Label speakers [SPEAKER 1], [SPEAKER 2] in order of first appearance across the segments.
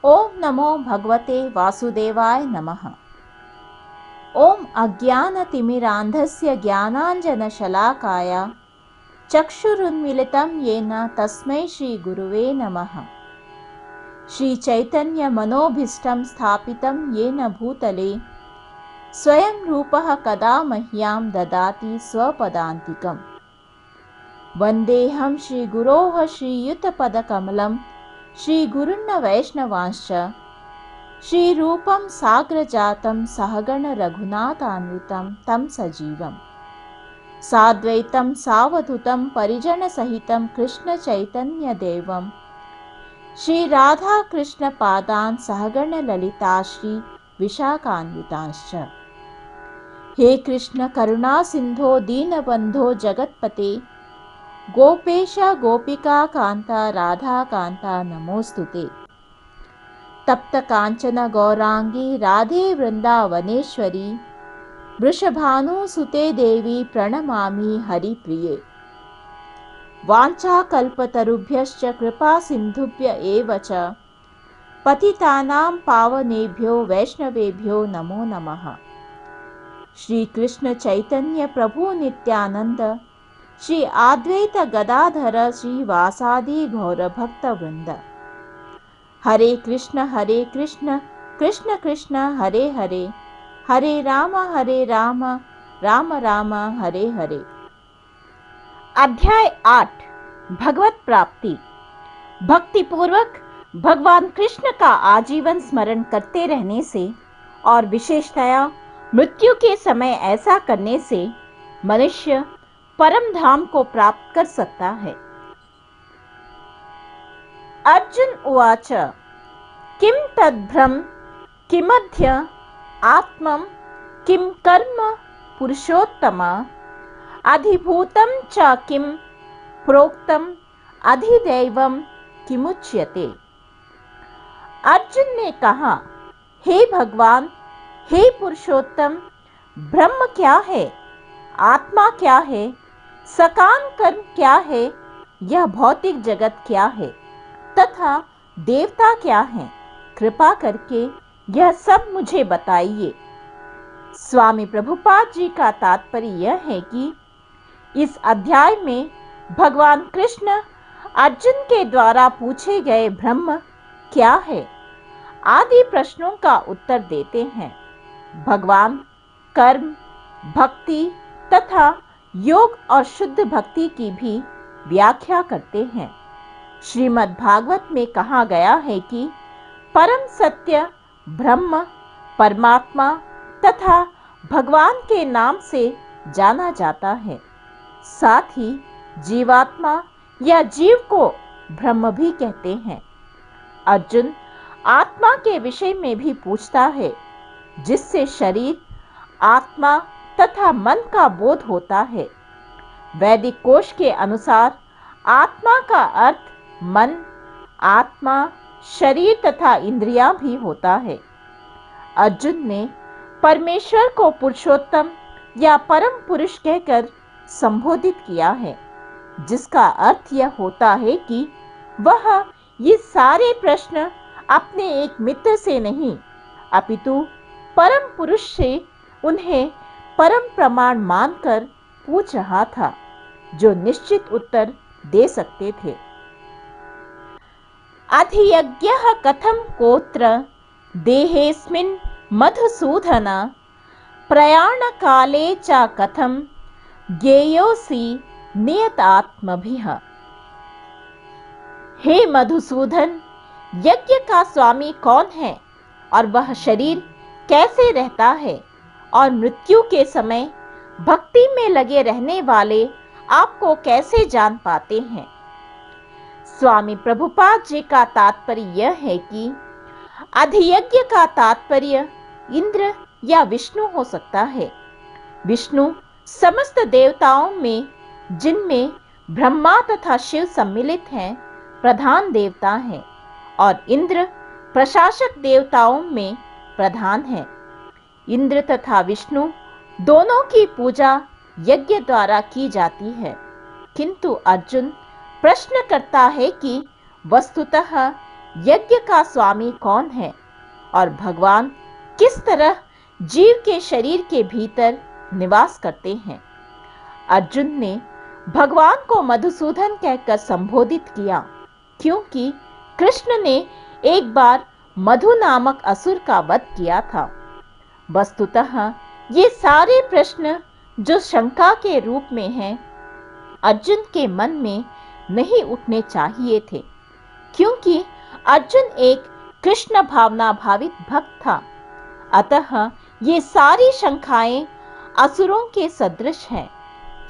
[SPEAKER 1] ओम नमो भगवते वासुदेवाय नमः। ओम अज्ञानतिमिरान्धस्य ज्ञानाञ्जनशलाकाय चक्षुरुन्मीलितं येन तस्मै श्रीगुरुवे नमः। श्रीचैतन्यमनोभीष्टं स्थापितं येन भूतले स्वयं रूपः कदा मह्यां ददाति स्वपदान्तिकम्। वन्देऽहं श्रीगुरोः श्रीयुतपदकमलं श्रीगुरुन् वैष्णवांश्च श्रीरूपं साग्रजातं सहगण रघुनाथान्वितं तं सजीवं साद्वैतं सावधूतं परिजनसहितं कृष्णचैतन्यदेवं श्रीराधाकृष्णपादान् सहगण ललिता श्री विशाखान्वितांश्च। हे कृष्ण करुणा सिंधो दीनबंधो जगत्पते गोपेश गोपिका कांता राधा कांता नमोस्तुते। तप्त कांचन गौरांगी राधे वृंदावनेश्वरी वृषभानुसुते देवी प्रणमामि हरिप्रिये। वाञ्छाकल्पतरुभ्यश्च कृपा सिन्धुभ्य एव च पतितानां पावनेभ्यो वैष्णवेभ्यो नमो नमः। श्री कृष्ण चैतन्य प्रभु नित्यानंद श्री अद्वैत गदाधर श्री वासादि गौर भक्त वृंद। हरे कृष्ण कृष्ण कृष्ण हरे हरे, हरे राम राम राम हरे हरे। अध्याय 8 भगवत प्राप्ति। भक्ति पूर्वक भगवान कृष्ण का आजीवन स्मरण करते रहने से और विशेषतया मृत्यु के समय ऐसा करने से मनुष्य परम धाम को प्राप्त कर सकता है। अर्जुन उवाच किम तद्भ्रम किमध्य आत्मं किम कर्म पुरुषोत्तम अधिभूतं च किम प्रोक्तम अधिदैवम किमुच्यते। अर्जुन ने कहा, हे भगवान, हे पुरुषोत्तम, ब्रह्म क्या है, आत्मा क्या है, सकाम कर्म क्या है, यह भौतिक जगत क्या है तथा देवता क्या है, कृपा करके यह सब मुझे बताइए। स्वामी प्रभुपाद जी का तात्पर्य यह है कि इस अध्याय में भगवान कृष्ण अर्जुन के द्वारा पूछे गए ब्रह्म क्या है आदि प्रश्नों का उत्तर देते हैं। भगवान कर्म, भक्ति तथा योग और शुद्ध भक्ति की भी व्याख्या करते हैं। श्रीमद् भागवत में कहा गया है कि परम सत्य ब्रह्म, परमात्मा तथा भगवान के नाम से जाना जाता है। साथ ही जीवात्मा या जीव को ब्रह्म भी कहते हैं। अर्जुन आत्मा के विषय में भी पूछता है, जिससे शरीर, आत्मा तथा मन का बोध होता है। वैदिक कोश के अनुसार आत्मा का अर्थ मन, आत्मा, शरीर तथा इंद्रियां भी होता है। अर्जुन ने परमेश्वर को पुरुषोत्तम या परम पुरुष कहकर संबोधित किया है, जिसका अर्थ यह होता है कि वह ये सारे प्रश्न अपने एक मित्र से नहीं, अपितु परम पुरुष से उन्हें परम प्रमाण मानकर पूछ रहा था, जो निश्चित उत्तर दे सकते थे। अधियज्ञः कथं कोत्र देहेऽस्मिन् मधुसूदन प्रयाणकाले च कथं ज्ञेयोऽसि नियतात्मभिः। हे मधुसूदन, यज्ञ का स्वामी कौन है और वह शरीर कैसे रहता है और मृत्यु के समय भक्ति में लगे रहने वाले आपको कैसे जान पाते हैं। स्वामी प्रभुपाद जी का तात्पर्य यह है कि अधियज्ञ का तात्पर्य इंद्र या विष्णु हो सकता है। विष्णु समस्त देवताओं में, जिनमें ब्रह्मा तथा शिव सम्मिलित हैं, प्रधान देवता हैं और इंद्र प्रशासक देवताओं में प्रधान है। इंद्र तथा विष्णु दोनों की पूजा यज्ञ द्वारा की जाती है, किंतु अर्जुन प्रश्न करता है कि वस्तुतः यज्ञ का स्वामी कौन है और भगवान किस तरह जीव के शरीर के भीतर निवास करते हैं। अर्जुन ने भगवान को मधुसूदन कहकर संबोधित किया, क्योंकि कृष्ण ने एक बार मधु नामक असुर का वध किया था। वस्तुतः ये सारे प्रश्न जो शंका के रूप में हैं, अर्जुन के मन में नहीं उठने चाहिए थे, क्योंकि अर्जुन एक कृष्ण भावना भावित भक्त था। अतः ये सारी शंकाएं असुरों के सदृश हैं।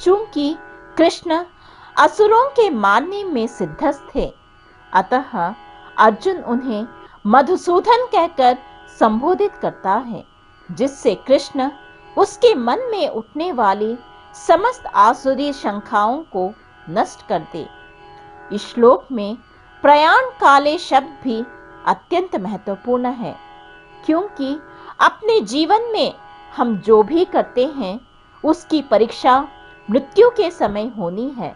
[SPEAKER 1] चूंकि कृष्ण असुरों के मारने में सिद्धस्थ थे, अतः अर्जुन उन्हें मधुसूदन कहकर संबोधित करता है, जिससे कृष्ण उसके मन में उठने वाली समस्त आसुरी शंकाओं को नष्ट कर दे। इस श्लोक में प्रयाण काले शब्द भी अत्यंत महत्वपूर्ण है, क्योंकि अपने जीवन में हम जो भी करते हैं उसकी परीक्षा मृत्यु के समय होनी है।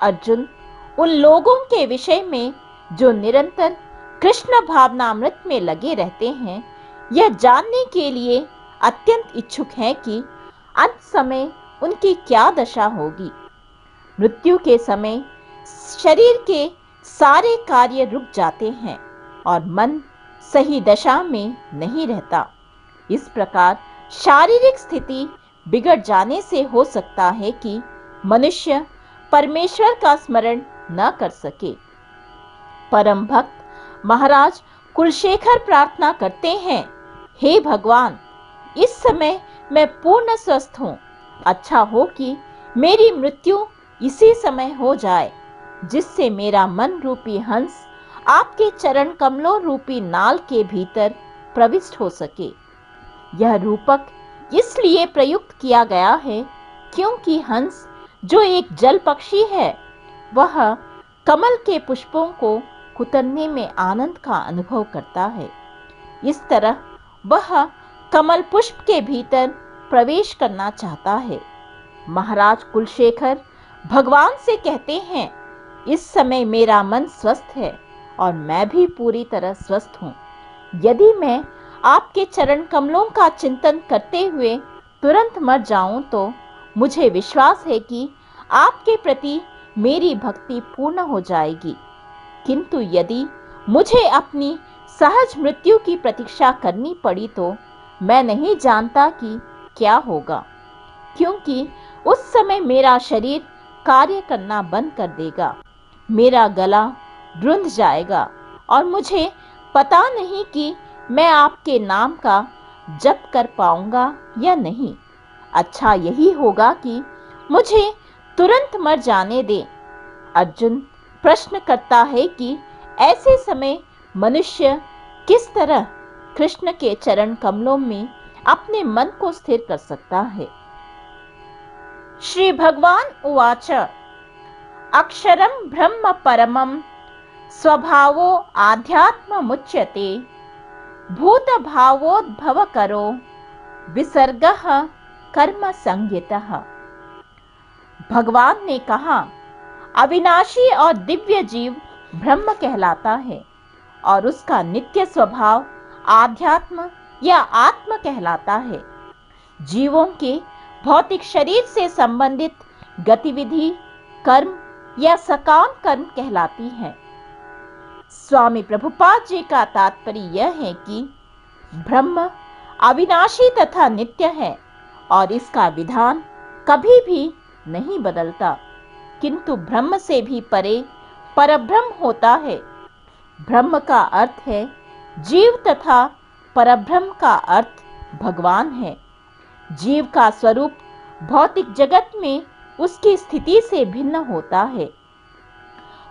[SPEAKER 1] अर्जुन उन लोगों के विषय में जो निरंतर कृष्ण भावनामृत में लगे रहते हैं, यह जानने के लिए अत्यंत इच्छुक हैं कि अंत समय उनकी क्या दशा होगी। मृत्यु के समय शरीर के सारे कार्य रुक जाते हैं और मन सही दशा में नहीं रहता। इस प्रकार शारीरिक स्थिति बिगड़ जाने से हो सकता है कि मनुष्य परमेश्वर का स्मरण न कर सके। परम भक्त महाराज कुलशेखर प्रार्थना करते हैं, हे भगवान, इस समय मैं पूर्ण स्वस्थ हूँ। अच्छा हो कि मेरी मृत्यु इसी समय हो जाए, जिससे मेरा मन रूपी हंस आपके चरण कमलों रूपी नाल के भीतर प्रविष्ट हो सके। यह रूपक इसलिए प्रयुक्त किया गया है क्योंकि हंस जो एक जल पक्षी है, वह कमल के पुष्पों को कुतरने में आनंद का अनुभव करता है। इस तरह वह कमल पुष्प के भीतर प्रवेश करना चाहता है। महाराज कुलशेखर भगवान से कहते हैं, इस समय मेरा मन स्वस्थ है और मैं भी पूरी तरह स्वस्थ हूँ। यदि मैं आपके चरण कमलों का चिंतन करते हुए तुरंत मर जाऊं तो मुझे विश्वास है कि आपके प्रति मेरी भक्ति पूर्ण हो जाएगी। किंतु यदि मुझे अपनी सहज मृत्यु की प्रतीक्षा करनी पड़ी तो मैं नहीं जानता कि क्या होगा, क्योंकि उस समय मेरा शरीर कार्य करना बंद कर देगा, मेरा गला रुंध जाएगा और मुझे पता नहीं कि मैं आपके नाम का जप कर पाऊंगा या नहीं। अच्छा यही होगा कि मुझे तुरंत मर जाने दे। अर्जुन प्रश्न करता है कि ऐसे समय मनुष्य किस तरह कृष्ण के चरण कमलों में अपने मन को स्थिर कर सकता है। श्री भगवान उवाच, अक्षरम ब्रह्म परमं स्वभावो आध्यात्म मुच्यते भूत भावोद्भव करो विसर्गः कर्म संज्ञितः। भगवान ने कहा, अविनाशी और दिव्य जीव ब्रह्म कहलाता है और उसका नित्य स्वभाव आध्यात्म या आत्म कहलाता है। जीवों के भौतिक शरीर से संबंधित गतिविधि कर्म या सकाम कर्म कहलाती है। स्वामी प्रभुपाद जी का तात्पर्य यह है कि ब्रह्म अविनाशी तथा नित्य है और इसका विधान कभी भी नहीं बदलता, किंतु ब्रह्म से भी परे परब्रह्म होता है। ब्रह्म का अर्थ है जीव तथा परब्रह्म का अर्थ भगवान है। जीव का स्वरूप भौतिक जगत में उसकी स्थिति से भिन्न होता है।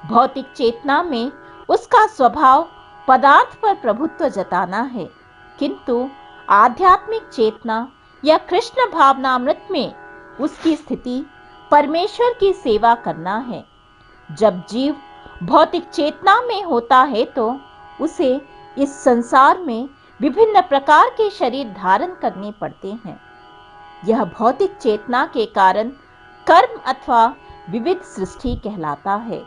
[SPEAKER 1] भौतिक चेतना में उसका स्वभाव पदार्थ पर प्रभुत्व जताना है, किंतु आध्यात्मिक चेतना या कृष्ण भावनामृत में उसकी स्थिति परमेश्वर की सेवा करना है। जब जीव भौतिक चेतना में होता है तो उसे इस संसार में विभिन्न प्रकार के शरीर धारण करने पड़ते हैं। यह भौतिक चेतना के कारण कर्म अथवा विविध सृष्टि कहलाता है।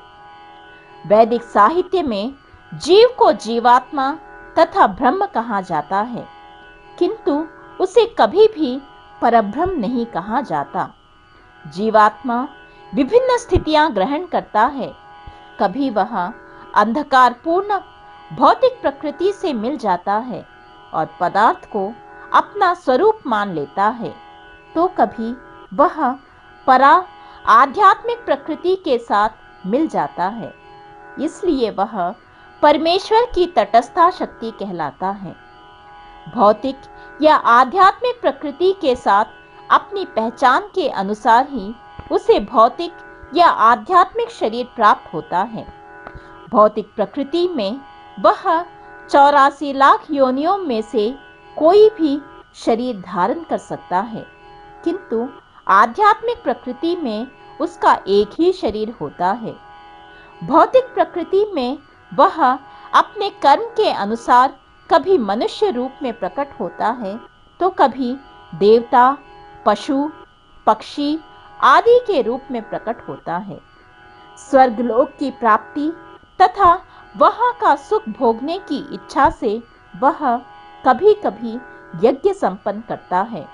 [SPEAKER 1] वैदिक साहित्य में जीव को जीवात्मा तथा ब्रह्म कहा जाता है, किंतु उसे कभी भी परब्रह्म नहीं कहा जाता। जीवात्मा विभिन्न स्थितियां ग्रहण करता है। कभी वह अंधकारपूर्ण भौतिक प्रकृति से मिल जाता है और पदार्थ को अपना स्वरूप मान लेता है, तो कभी वह परा आध्यात्मिक प्रकृति के साथ मिल जाता है। इसलिए वह परमेश्वर की तटस्था शक्ति कहलाता है। भौतिक या आध्यात्मिक प्रकृति के साथ अपनी पहचान के अनुसार ही उसे भौतिक या आध्यात्मिक शरीर प्राप्त होता है। भौतिक प्रकृति में वह 84 लाख योनियों में से कोई भी शरीर धारण कर सकता है, किंतु आध्यात्मिक प्रकृति में उसका एक ही शरीर होता है। भौतिक प्रकृति में वह अपने कर्म के अनुसार कभी मनुष्य रूप में प्रकट होता है, तो कभी देवता, पशु, पक्षी आदि के रूप में प्रकट होता है। स्वर्गलोक की प्राप्ति तथा वहां का सुख भोगने की इच्छा से वह कभी कभी यज्ञ संपन्न करता है,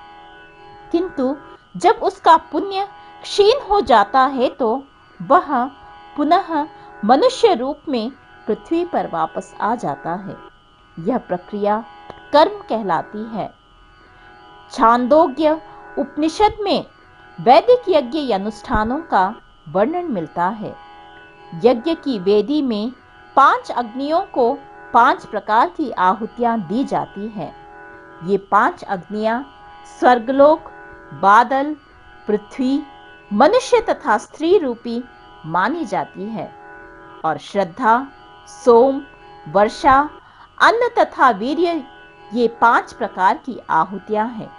[SPEAKER 1] किंतु जब उसका पुण्य क्षीण हो जाता है तो वह पुनः मनुष्य रूप में पृथ्वी पर वापस आ जाता है। यह प्रक्रिया कर्म कहलाती है। छांदोग्य उपनिषद में वैदिक यज्ञ अनुष्ठानों का वर्णन मिलता है। यज्ञ की वेदी में 5 अग्नियों को 5 प्रकार की आहुतियां दी जाती हैं। ये 5 अग्नियां स्वर्गलोक, बादल, पृथ्वी, मनुष्य तथा स्त्री रूपी मानी जाती है और श्रद्धा, सोम, वर्षा, अन्न तथा वीर्य ये 5 प्रकार की आहुतियां हैं।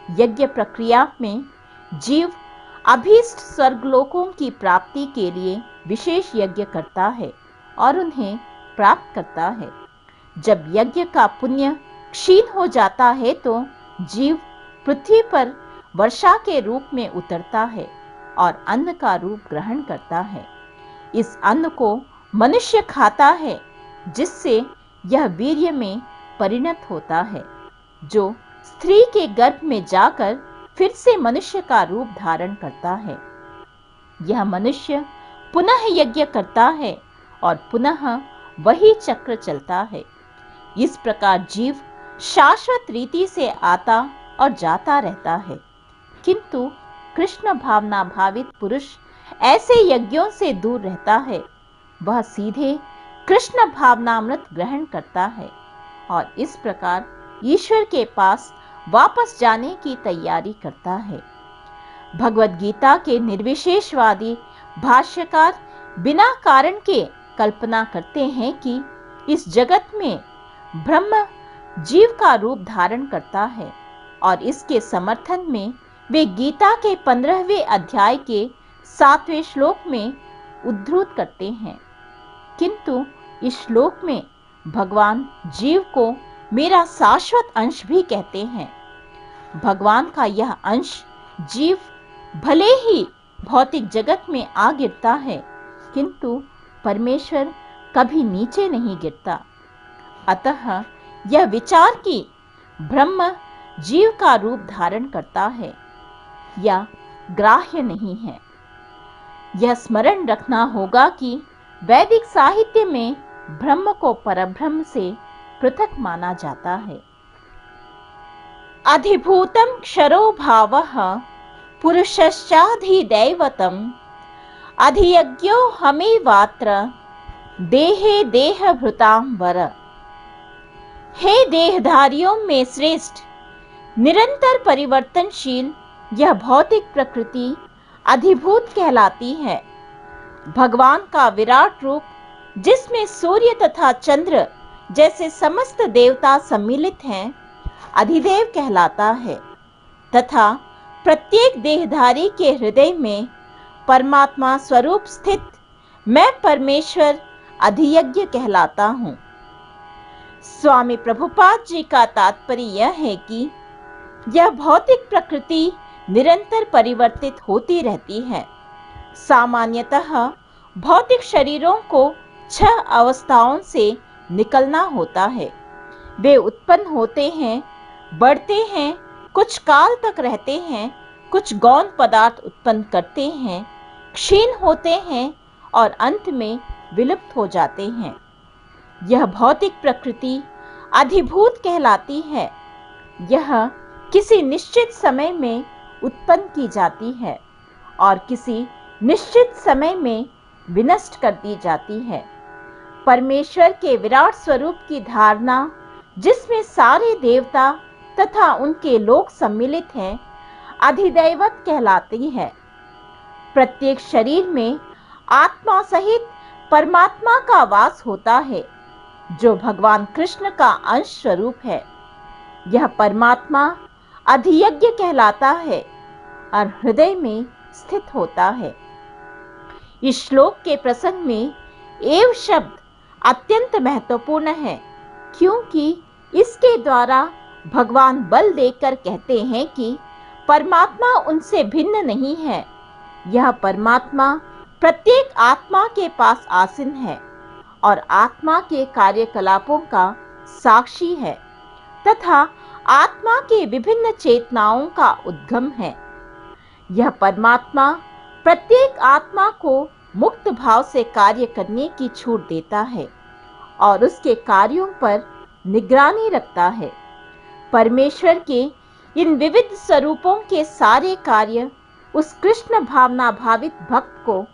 [SPEAKER 1] यज्ञ प्रक्रिया में जीव अभीष्ट स्वर्गलोकों की प्राप्ति के लिए विशेष यज्ञ करता है और उन्हें प्राप्त करता है। जब यज्ञ का पुण्य क्षीण हो जाता है तो जीव पृथ्वी पर वर्षा के रूप में उतरता है और अन्न का रूप ग्रहण करता है। इस अन्न को मनुष्य खाता है, जिससे यह वीर्य में परिणत होता है, जो स्त्री के गर्भ में जाकर फिर से मनुष्य का रूप धारण करता है। यह मनुष्य पुनः यज्ञ करता है और पुनः वही चक्र चलता है। इस प्रकार जीव शाश्वत रीति से आता और जाता रहता है, किंतु कृष्ण भावना भावित पुरुष ऐसे यज्ञों से दूर रहता है। वह सीधे कृष्ण भावनामृत ग्रहण करता है और इस प्रकार ईश्वर के पास वापस जाने की तैयारी करता है। भगवद गीता के निर्विशेषवादी भाष्यकार बिना कारण के कल्पना करते हैं कि इस जगत में ब्रह्म जीव का रूप धारण करता है और इसके समर्थन में वे गीता के 15वें अध्याय के 7वें श्लोक में उद्धृत करते हैं। किंतु इस श्लोक में भगवान जीव को मेरा शाश्वत अंश भी कहते हैं। भगवान का यह अंश जीव भले ही भौतिक जगत में आ गिरता है, किंतु परमेश्वर कभी नीचे नहीं गिरता। अतः यह विचार कि ब्रह्म जीव का रूप धारण करता है या ग्राह्य नहीं है। यह स्मरण रखना होगा कि वैदिक साहित्य में ब्रह्म को परब्रह्म से पृथक माना जाता है। अधिभूतम क्षरो भावः पुरुषश्चाधिदैवतम् अधियज्ञो हमेवात्र देहे देहभृतां वर। हे देहधारियों में श्रेष्ठ, निरंतर परिवर्तनशील यह भौतिक प्रकृति अधिभूत कहलाती है। भगवान का विराट रूप, जिसमें सूर्य तथा चंद्र जैसे समस्त देवता सम्मिलित हैं, अधिदेव कहलाता है तथा प्रत्येक देहधारी के हृदय में परमात्मा स्वरूप स्थित मैं परमेश्वर अधियज्ञ कहलाता हूँ। स्वामी प्रभुपाद जी का तात्पर्य यह है कि यह भौतिक प्रकृति निरंतर परिवर्तित होती रहती है। सामान्यतः भौतिक शरीरों को 6 अवस्थाओं से निकलना होता है। वे उत्पन्न होते हैं, बढ़ते हैं, कुछ काल तक रहते हैं, कुछ गौण पदार्थ उत्पन्न करते हैं, क्षीण होते हैं और अंत में विलुप्त हो जाते हैं। यह भौतिक प्रकृति अधिभूत कहलाती है। यह किसी निश्चित समय में उत्पन्न की जाती है और किसी निश्चित समय में विनष्ट कर दी जाती है। परमेश्वर के विराट स्वरूप की धारणा, जिसमें सारे देवता तथा उनके लोग सम्मिलित हैं, अधिदैवत कहलाती है। प्रत्येक शरीर में आत्मा सहित परमात्मा का वास होता है, जो भगवान कृष्ण का अंश स्वरूप है। यह परमात्मा अधियज्ञ कहलाता है और हृदय में स्थित होता है। इस श्लोक के प्रसंग में एव शब्द अत्यंत महत्वपूर्ण है, क्योंकि इसके द्वारा भगवान बल देकर कहते हैं कि परमात्मा उनसे भिन्न नहीं है। यह परमात्मा प्रत्येक आत्मा के पास आसीन है और आत्मा के कार्यकलापों का साक्षी है तथा आत्मा के विभिन्न चेतनाओं का उद्गम है। यह परमात्मा प्रत्येक आत्मा को मुक्त भाव से कार्य करने की छूट देता है और उसके कार्यों पर निगरानी रखता है। परमेश्वर के इन विविध स्वरूपों के सारे कार्य उस कृष्ण भावना भावित भक्त को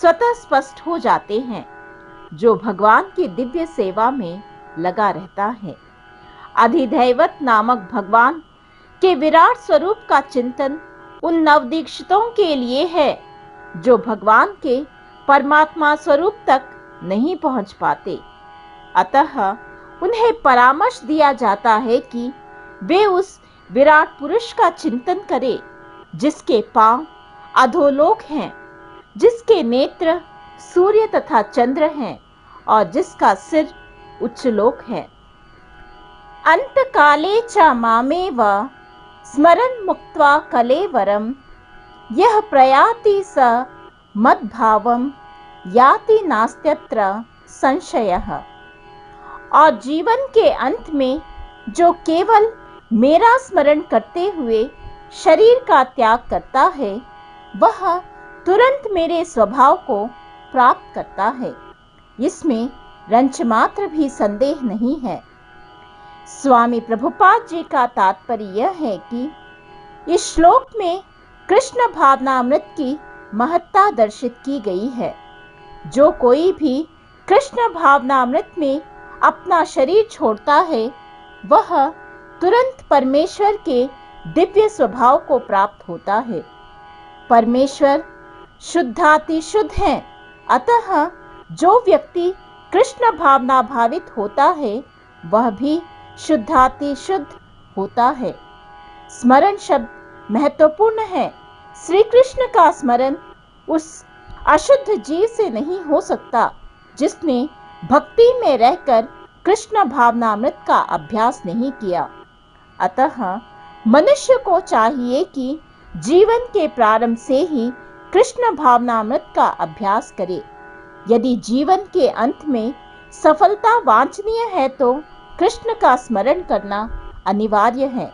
[SPEAKER 1] स्वतः स्पष्ट हो जाते हैं, जो भगवान की दिव्य सेवा में लगा रहता है। अधिदैवत नामक भगवान के विराट स्वरूप का चिंतन उन नवदीक्षितों के लिए है जो भगवान के परमात्मा स्वरूप तक नहीं पहुंच पाते। अतः उन्हें परामर्श दिया जाता है कि वे उस विराट पुरुष का चिंतन करें, जिसके पांव अधोलोक हैं, जिसके नेत्र सूर्य तथा चंद्र हैं और जिसका सिर उच्चलोक है। अंतकाले च मामेव स्मरन् मुक्त्वा कलेवरम यह प्रयाति स मद्भावम याति नास्त्यत्र संशयः। और जीवन के अंत में जो केवल मेरा स्मरण करते हुए शरीर का त्याग करता है, वह तुरंत मेरे स्वभाव को प्राप्त करता है। इसमें रंच मात्र भी संदेह नहीं है। स्वामी प्रभुपाद जी का तात्पर्य यह है कि इस श्लोक में कृष्ण भावनामृत की महत्ता दर्शित की गई है। जो कोई भी कृष्ण भावनामृत में अपना शरीर छोड़ता है, वह तुरंत परमेश्वर के दिव्य स्वभाव को प्राप्त होता है। परमेश्वर शुद्धाति शुद्ध हैं, अतः जो व्यक्ति कृष्ण भावना भावित होता है, वह भी शुद्धाति शुद्ध होता है। स्मरण शब्द महत्वपूर्ण है। श्री कृष्ण का स्मरण उस अशुद्ध जीव से नहीं हो सकता जिसने भक्ति में रहकर कृष्ण भावनामृत का अभ्यास नहीं किया। अतः मनुष्य को चाहिए कि जीवन के प्रारंभ से ही कृष्ण भावनामृत का अभ्यास करे। यदि जीवन के अंत में सफलता वांछनीय है तो कृष्ण का स्मरण करना अनिवार्य है।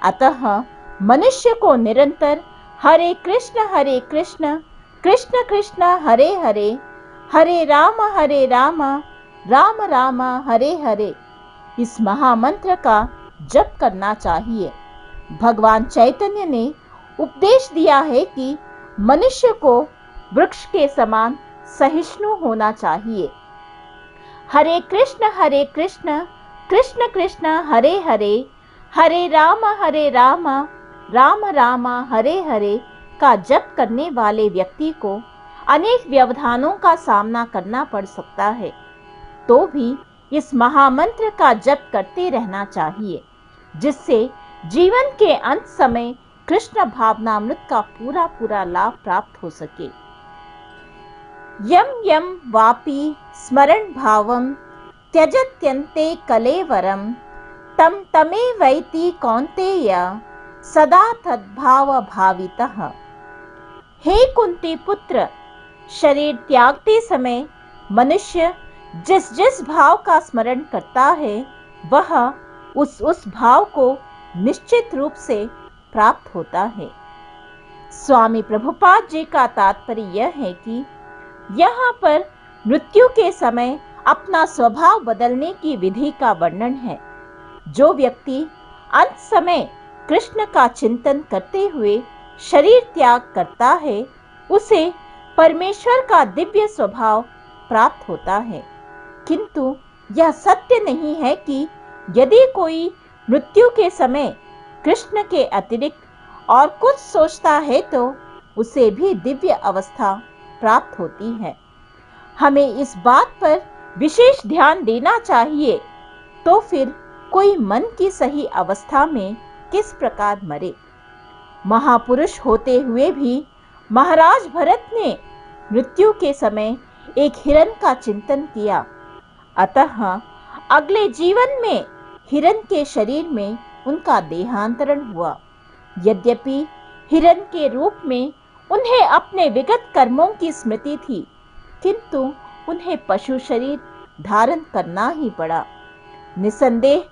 [SPEAKER 1] अतः मनुष्य को निरंतर हरे कृष्ण कृष्ण कृष्ण हरे हरे, हरे राम राम राम हरे हरे इस महामंत्र का जप करना चाहिए। भगवान चैतन्य ने उपदेश दिया है कि मनुष्य को वृक्ष के समान सहिष्णु होना चाहिए। हरे कृष्ण कृष्ण कृष्ण हरे हरे, हरे राम राम राम हरे हरे का जप करने वाले व्यक्ति को अनेक व्यवधानों का सामना करना पड़ सकता है, तो भी इस महामंत्र का जप करते रहना चाहिए, जिससे जीवन के अंत समय कृष्ण भावनामृत का पूरा लाभ प्राप्त हो सके। यम यम वापि स्मरण भावम त्यजत्यन्ते कलेवरम तम तमेवैति कौन्तेय सदा तद्भाव भावितः। हे कुंती पुत्र, शरीर त्यागते समय मनुष्य जिस जिस भाव का स्मरण करता है वह उस भाव को निश्चित रूप से प्राप्त होता है। स्वामी प्रभुपाद जी का तात्पर्य यह है कि यहाँ पर मृत्यु के समय अपना स्वभाव बदलने की विधि का वर्णन है। जो व्यक्ति अंत समय कृष्ण का चिंतन करते हुए शरीर त्याग करता है उसे परमेश्वर का दिव्य स्वभाव प्राप्त होता है। किंतु यह सत्य नहीं है कि यदि कोई मृत्यु के समय कृष्ण के अतिरिक्त और कुछ सोचता है तो उसे भी दिव्य अवस्था प्राप्त होती है। हमें इस बात पर विशेष ध्यान देना चाहिए तो फिर कोई मन की सही अवस्था में किस प्रकार मरे। महापुरुष होते हुए भी महाराज भरत ने मृत्यु के समय एक हिरण का चिंतन किया, अतः अगले जीवन में हिरण के शरीर में उनका देहांतरण हुआ। यद्यपि हिरण के रूप में उन्हें अपने विगत कर्मों की स्मृति थी, किंतु उन्हें पशु शरीर धारण करना ही पड़ा। निसंदेह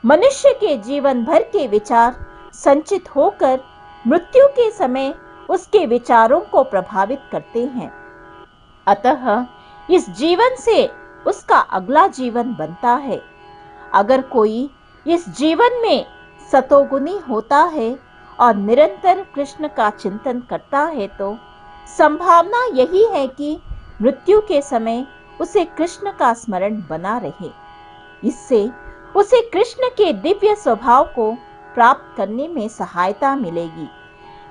[SPEAKER 1] मनुष्य के जीवन भर के विचार संचित होकर मृत्यु के समय उसके विचारों को प्रभावित करते हैं। अतः इस जीवन से उसका अगला जीवन बनता है। अगर कोई इस जीवन में सतोगुनी होता है और निरंतर कृष्ण का चिंतन करता है तो संभावना यही है कि मृत्यु के समय उसे कृष्ण का स्मरण बना रहे। इससे उसे कृष्ण के दिव्य स्वभाव को प्राप्त करने में सहायता मिलेगी।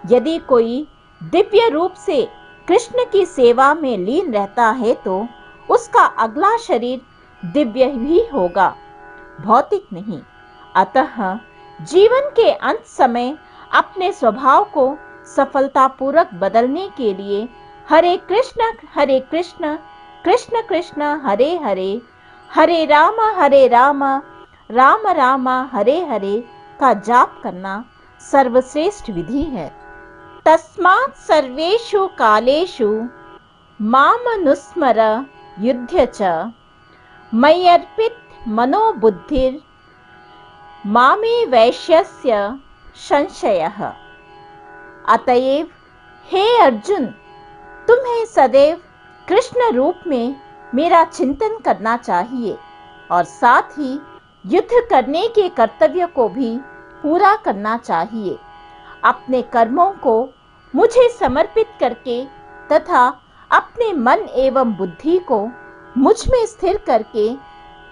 [SPEAKER 1] यदि कोई दिव्य रूप से कृष्ण की सेवा में लीन रहता है तो उसका अगला शरीर दिव्य ही होगा, भौतिक नहीं। अतः जीवन के अंत समय अपने स्वभाव को सफलतापूर्वक बदलने के लिए हरे कृष्ण कृष्ण कृष्ण हरे हरे, हरे राम राम राम हरे हरे का जाप करना सर्वश्रेष्ठ विधि है। तस्मात् सर्वेषु कालेषु मामनुस्मर युध्य च मय्यर्पित मनोबुद्धिर मामे वैश्यस्य संशयः। अतएव हे अर्जुन, तुम्हें सदैव कृष्ण रूप में मेरा चिंतन करना चाहिए और साथ ही युद्ध करने के कर्तव्य को भी पूरा करना चाहिए। अपने कर्मों को मुझे समर्पित करके तथा अपने मन एवं बुद्धि को मुझ में स्थिर करके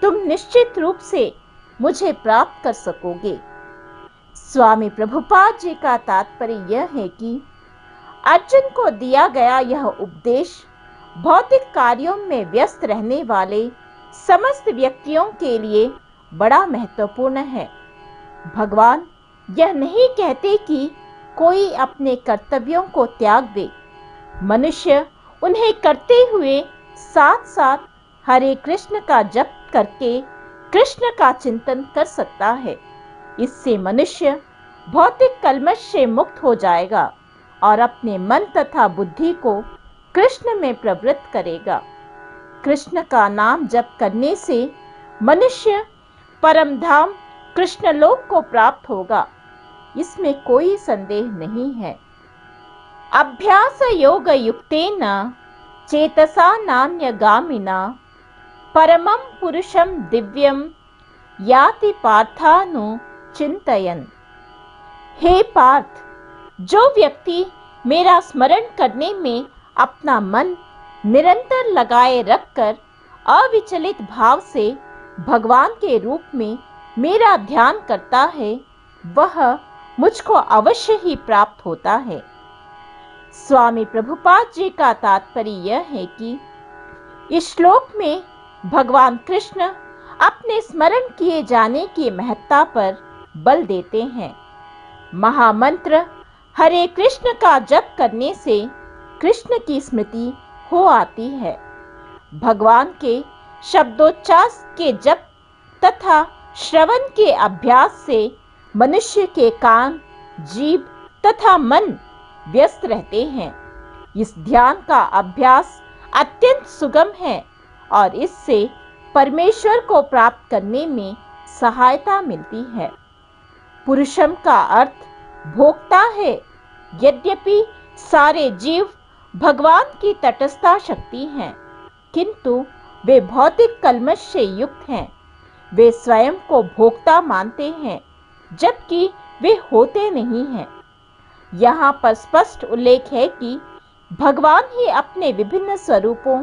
[SPEAKER 1] तुम निश्चित रूप से मुझे प्राप्त कर सकोगे। स्वामी प्रभुपाद जी का तात्पर्य यह है कि अर्जुन को दिया गया यह उपदेश भौतिक कार्यों में व्यस्त रहने वाले समस्त व्यक्तियों के लिए बड़ा महत्वपूर्ण है। भगवान यह नहीं कहते कि कोई अपने कर्तव्यों को त्याग दे। मनुष्य उन्हें करते हुए साथ साथ हरे कृष्ण का जप करके कृष्ण का चिंतन कर सकता है। इससे मनुष्य भौतिक कलमश से मुक्त हो जाएगा और अपने मन तथा बुद्धि को कृष्ण में प्रवृत्त करेगा। कृष्ण का नाम जप करने से मनुष्य परम धाम कृष्णलोक को प्राप्त होगा, इसमें कोई संदेह नहीं है। अभ्यास योग युक्तेन चेतसा नान्यगामिना परमं पुरुषं दिव्यं याति पार्थानु चिंतयन्। हे पार्थ, जो व्यक्ति मेरा स्मरण करने में अपना मन निरंतर लगाए रखकर अविचलित भाव से भगवान के रूप में मेरा ध्यान करता है वह मुझको अवश्य ही प्राप्त होता है। स्वामी प्रभुपाद जी का तात्पर्य यह है कि इस श्लोक में भगवान कृष्ण अपने स्मरण किए जाने की महत्ता पर बल देते हैं। महामंत्र हरे कृष्ण का जप करने से कृष्ण की स्मृति हो आती है। भगवान के शब्दोच्चार के जप तथा श्रवण के अभ्यास से मनुष्य के कान, जीभ तथा मन व्यस्त रहते हैं। इस ध्यान का अभ्यास अत्यंत सुगम है और इससे परमेश्वर को प्राप्त करने में सहायता मिलती है। पुरुषम का अर्थ भोक्ता है। यद्यपि सारे जीव भगवान की तटस्थ शक्ति हैं, किंतु वे भौतिक कल्मश से युक्त हैं। वे स्वयं को भोक्ता मानते हैं, जबकि वे होते नहीं हैं। यहाँ पर स्पष्ट उल्लेख है कि भगवान ही अपने विभिन्न स्वरूपों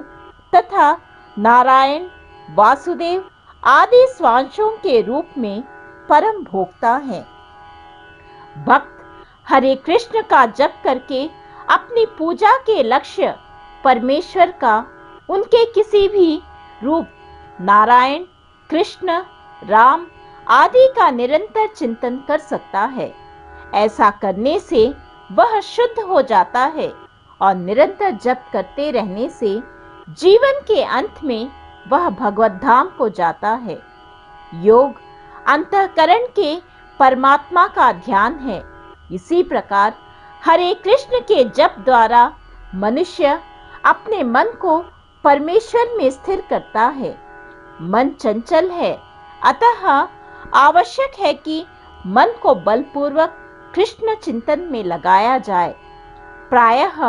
[SPEAKER 1] तथा नारायण, वासुदेव आदि स्वांशों के रूप में परम भोक्ता है। भक्त हरे कृष्ण का जप करके अपनी पूजा के लक्ष्य परमेश्वर का उनके किसी भी रूप नारायण, कृष्ण, राम आदि का निरंतर चिंतन कर सकता है। ऐसा करने से वह शुद्ध हो जाता है और निरंतर जप करते रहने से जीवन के अंत में वह भगवत धाम को जाता है। योग अंतःकरण के परमात्मा का ध्यान है। इसी प्रकार हरे कृष्ण के जप द्वारा मनुष्य अपने मन को परमेश्वर में स्थिर करता है। मन चंचल है, अतः आवश्यक है कि मन को बलपूर्वक कृष्ण चिंतन में लगाया जाए। प्रायः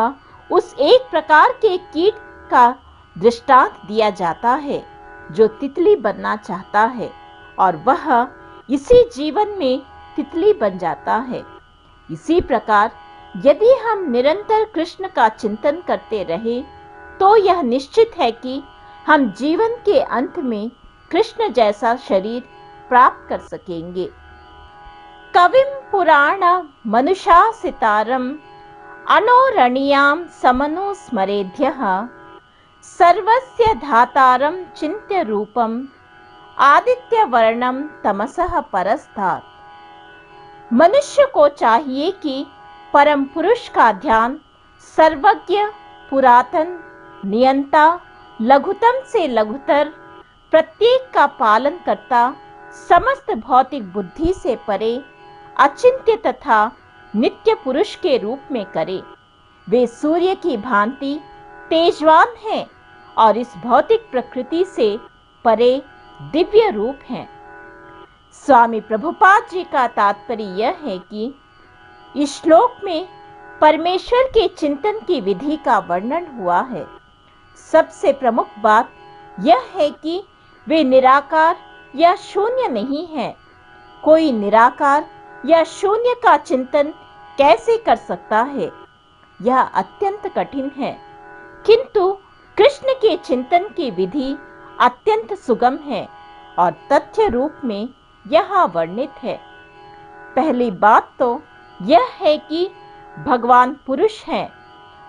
[SPEAKER 1] उस एक प्रकार के कीट का दृष्टांत दिया जाता है जो तितली बनना चाहता है और वह इसी जीवन में तितली बन जाता है। इसी प्रकार यदि हम निरंतर कृष्ण का चिंतन करते रहे तो यह निश्चित है कि हम जीवन के अंत में कृष्ण जैसा शरीर प्राप्त कर सकेंगे। कविम पुराण मनुषासितारम अनोरणीयां समनुस्मरेद्यः सर्वस्य धातारं चिन्त्य रूपम आदित्यवर्णम तमसः परस्तात्। मनुष्य को चाहिए कि परम पुरुष का ध्यान सर्वज्ञ, पुरातन, नियंता, लघुतम से लघुतर, प्रत्येक का पालन करता, समस्त भौतिक बुद्धि से परे, अचिंत्य तथा नित्य पुरुष के रूप में करे। वे सूर्य की भांति तेजवान हैं और इस भौतिक प्रकृति से परे दिव्य रूप हैं। स्वामी प्रभुपाद जी का तात्पर्य यह है कि इस श्लोक में परमेश्वर के चिंतन की विधि का वर्णन हुआ है। सबसे प्रमुख बात यह है कि वे निराकार या शून्य नहीं है। कोई निराकार या शून्य का चिंतन कैसे कर सकता है? यह अत्यंत कठिन है, किंतु कृष्ण के चिंतन की विधि अत्यंत सुगम है और तथ्य रूप में यहाँ वर्णित है। पहली बात तो यह है कि भगवान पुरुष हैं।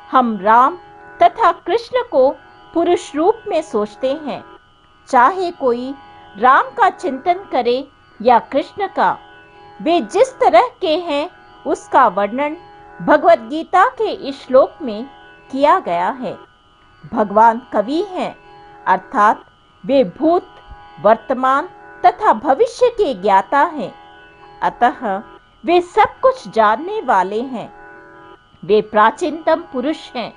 [SPEAKER 1] हम राम तथा कृष्ण को पुरुष रूप में सोचते हैं। चाहे कोई राम का चिंतन करे या कृष्ण का, वे जिस तरह के हैं उसका वर्णन भगवत गीता के इस श्लोक में किया गया है। भगवान कवि हैं, अर्थात वे भूत, वर्तमान तथा भविष्य के ज्ञाता हैं। अतः वे सब कुछ जानने वाले हैं। वे प्राचीनतम पुरुष हैं,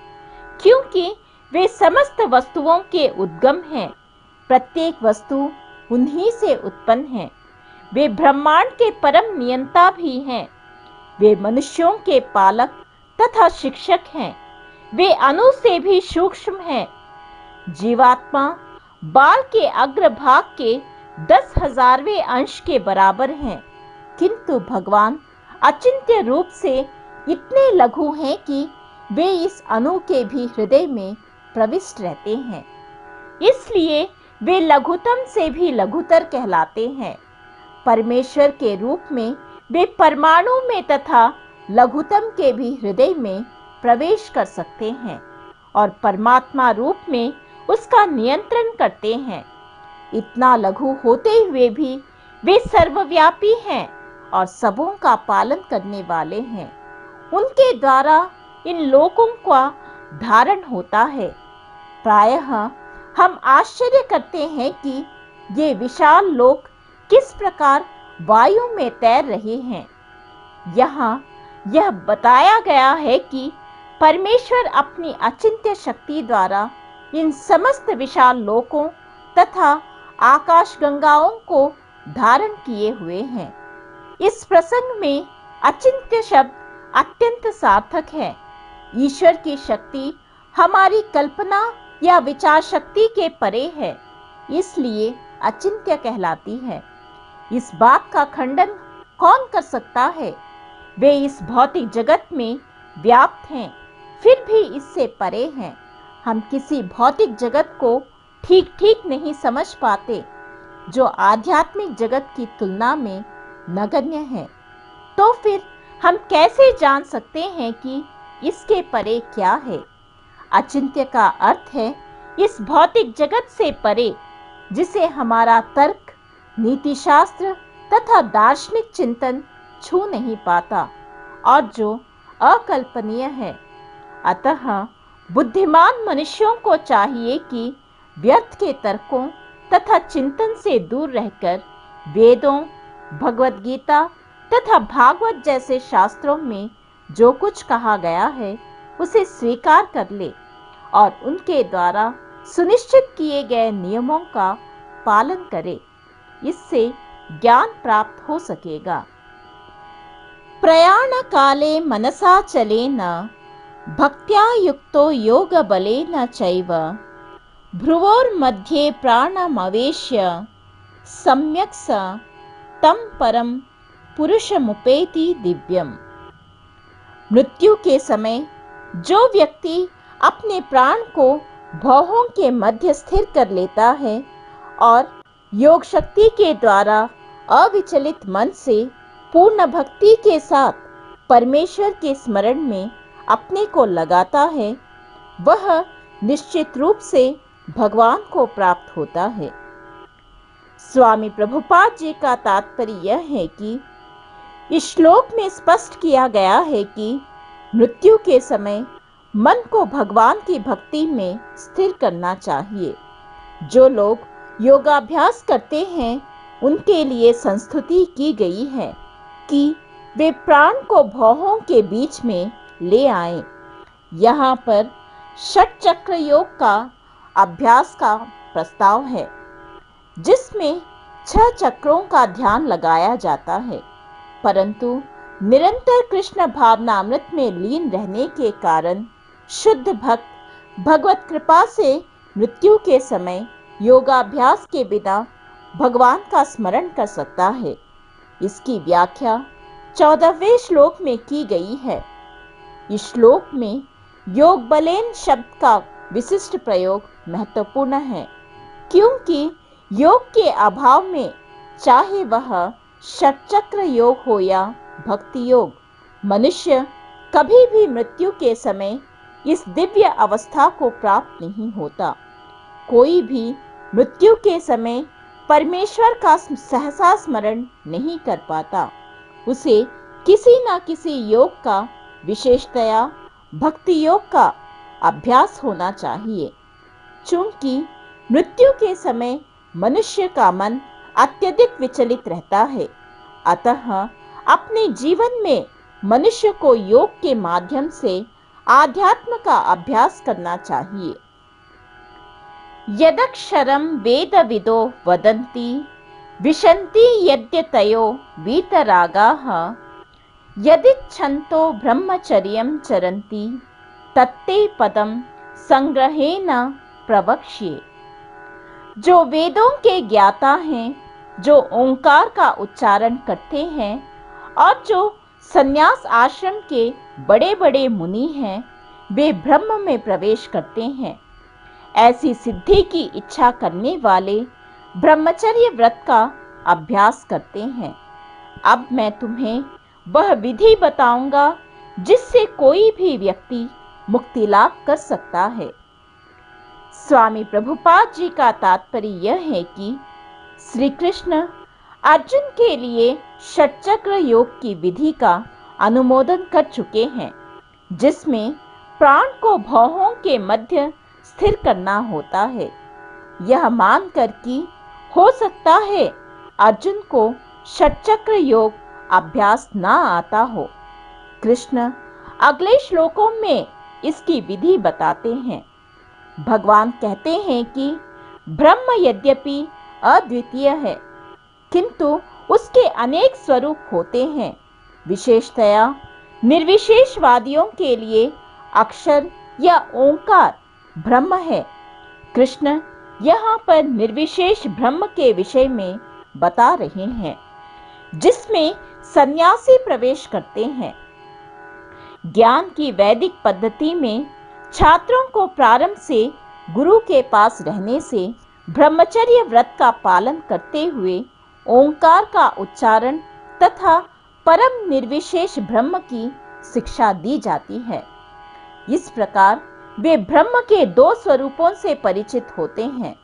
[SPEAKER 1] क्योंकि वे समस्त वस्तुओं के उद्गम हैं। प्रत्येक वस्तु उन्हीं से उत्पन्न है। वे ब्रह्मांड के परम नियंता भी हैं। वे मनुष्यों के पालक तथा शिक्षक हैं। वे अणु से भी सूक्ष्म हैं। जीवात्मा बाल के अग्रभाग के 10,000वें अंश के बराबर हैं, किंतु भगवान अचिंत्य रूप से इतने लघु हैं कि वे इस अणु के भी हृदय में प्रविष्ट रहते हैं। इसलिए वे लघुतम से भी लघुतर कहलाते हैं। परमेश्वर के रूप में वे परमाणु में तथा लघुतम के भी हृदय में प्रवेश कर सकते हैं और परमात्मा रूप में उसका नियंत्रण करते हैं। इतना लघु होते हुए भी वे सर्वव्यापी हैं और सबों का पालन करने वाले हैं। उनके द्वारा इन लोकों का धारण होता है। प्रायः हम आश्चर्य करते हैं कि ये विशाल लोक किस प्रकार वायु में तैर रहे हैं। यहाँ यह बताया गया है कि परमेश्वर अपनी अचिंत्य शक्ति द्वारा इन समस्त विशाल लोकों तथा आकाश गंगाओं को धारण किए हुए हैं। इस प्रसंग में अचिंत्य शब्द अत्यंत सार्थक है। ईश्वर की शक्ति हमारी कल्पना या विचार शक्ति के परे है, इसलिए अचिंत्य कहलाती है। इस बात का खंडन कौन कर सकता है? वे इस भौतिक जगत में व्याप्त हैं, फिर भी इससे परे हैं। हम किसी भौतिक जगत को ठीक ठीक नहीं समझ पाते जो आध्यात्मिक जगत की तुलना में नगण्य है। तो फिर हम कैसे जान सकते हैं कि इसके परे क्या है? अचिंत्य का अर्थ है इस भौतिक जगत से परे, जिसे हमारा तर्क, नीतिशास्त्र तथा दार्शनिक चिंतन छू नहीं पाता और जो अकल्पनीय है। अतः बुद्धिमान मनुष्यों को चाहिए कि व्यर्थ के तर्कों तथा चिंतन से दूर रहकर वेदों, भगवद गीता तथा भागवत जैसे शास्त्रों में जो कुछ कहा गया है उसे स्वीकार कर ले और उनके द्वारा सुनिश्चित किए गए नियमों का पालन करे। इससे ज्ञान प्राप्त हो सकेगा। प्रयाण काले मनसा चलेन भक्त्या युक्तो योग बलेन चैव भ्रुवोर्मध्ये प्राणमवेश्य सम्यक् स तम परम पुरुषमुपेति दिव्यम। मृत्यु के समय जो व्यक्ति अपने प्राण को भौहों के मध्य स्थिर कर लेता है और योग शक्ति के द्वारा अविचलित मन से पूर्ण भक्ति के साथ परमेश्वर के स्मरण में अपने को लगाता है, वह निश्चित रूप से भगवान को प्राप्त होता है। स्वामी प्रभुपाद जी का तात्पर्य यह है कि इस श्लोक में स्पष्ट किया गया है कि मृत्यु के समय मन को भगवान की भक्ति में स्थिर करना चाहिए। जो लोग योगाभ्यास करते हैं उनके लिए संस्तुति की गई है कि वे प्राण को भौहों के बीच में ले आएं। यहाँ पर षट चक्र योग का अभ्यास का प्रस्ताव है, जिसमें 6 चक्रों का ध्यान लगाया जाता है, परंतु निरंतर कृष्ण भावनामृत में लीन रहने के कारण शुद्ध भक्त भगवत कृपा से मृत्यु के समय योगाभ्यास के बिना भगवान का स्मरण कर सकता है। इसकी व्याख्या 14वें श्लोक में की गई है। इस श्लोक में योग बलेन शब्द का विशिष्ट प्रयोग महत्वपूर्ण है, क्योंकि योग के अभाव में चाहे वह षटचक्र योग हो या भक्ति योग, मनुष्य कभी भी मृत्यु के समय इस दिव्य अवस्था को प्राप्त नहीं होता। कोई भी मृत्यु के समय परमेश्वर का सहसा स्मरण नहीं कर पाता। उसे किसी न किसी योग का, विशेषतया भक्ति योग का अभ्यास होना चाहिए। चूंकि मृत्यु के समय मनुष्य का मन अत्यधिक विचलित रहता है, अतः अपने जीवन में मनुष्य को योग के माध्यम से आध्यात्म का अभ्यास करना चाहिए। यदक्षरं वेदविदो वदन्ति विशन्ति यद्यतयो वीतरागाः यदिच्छन्तो ब्रह्मचर्यं चरन्ति तत्ते पदं संग्रहेण प्रवक्ष्ये। जो वेदों के ज्ञाता हैं, जो ओंकार का उच्चारण करते हैं और जो संन्यास आश्रम के बड़े बड़े मुनि हैं, वे ब्रह्म में प्रवेश करते हैं। ऐसी सिद्धि की इच्छा करने वाले ब्रह्मचर्य व्रत का अभ्यास करते हैं। अब मैं तुम्हें वह विधि बताऊंगा जिससे कोई भी व्यक्ति मुक्ति लाभ कर सकता है। स्वामी प्रभुपाद जी का तात्पर्य यह है कि श्री कृष्ण अर्जुन के लिए षटचक्र योग की विधि का अनुमोदन कर चुके हैं, जिसमें प्राण को भौहों के मध्य स्थिर करना होता है। यह मानकर कि हो सकता है अर्जुन को षटचक्र योग अभ्यास ना आता हो, कृष्ण अगले श्लोकों में इसकी विधि बताते हैं। भगवान कहते हैं कि ब्रह्म यद्यपि अद्वितीय है, किंतु उसके अनेक स्वरूप होते हैं। विशेषतया निर्विशेषवादियों के लिए अक्षर या ओंकार ब्रह्म है। कृष्ण यहाँ पर निर्विशेष ब्रह्म के विषय में बता रहे हैं, जिसमें सन्यासी प्रवेश करते हैं। ज्ञान की वैदिक पद्धति में छात्रों को प्रारंभ से गुरु के पास रहने से ब्रह्मचर्य व्रत का पालन करते हुए ओंकार का उच्चारण तथा परम निर्विशेष ब्रह्म की शिक्षा दी जाती है। इस प्रकार वे ब्रह्म के दो स्वरूपों से परिचित होते हैं।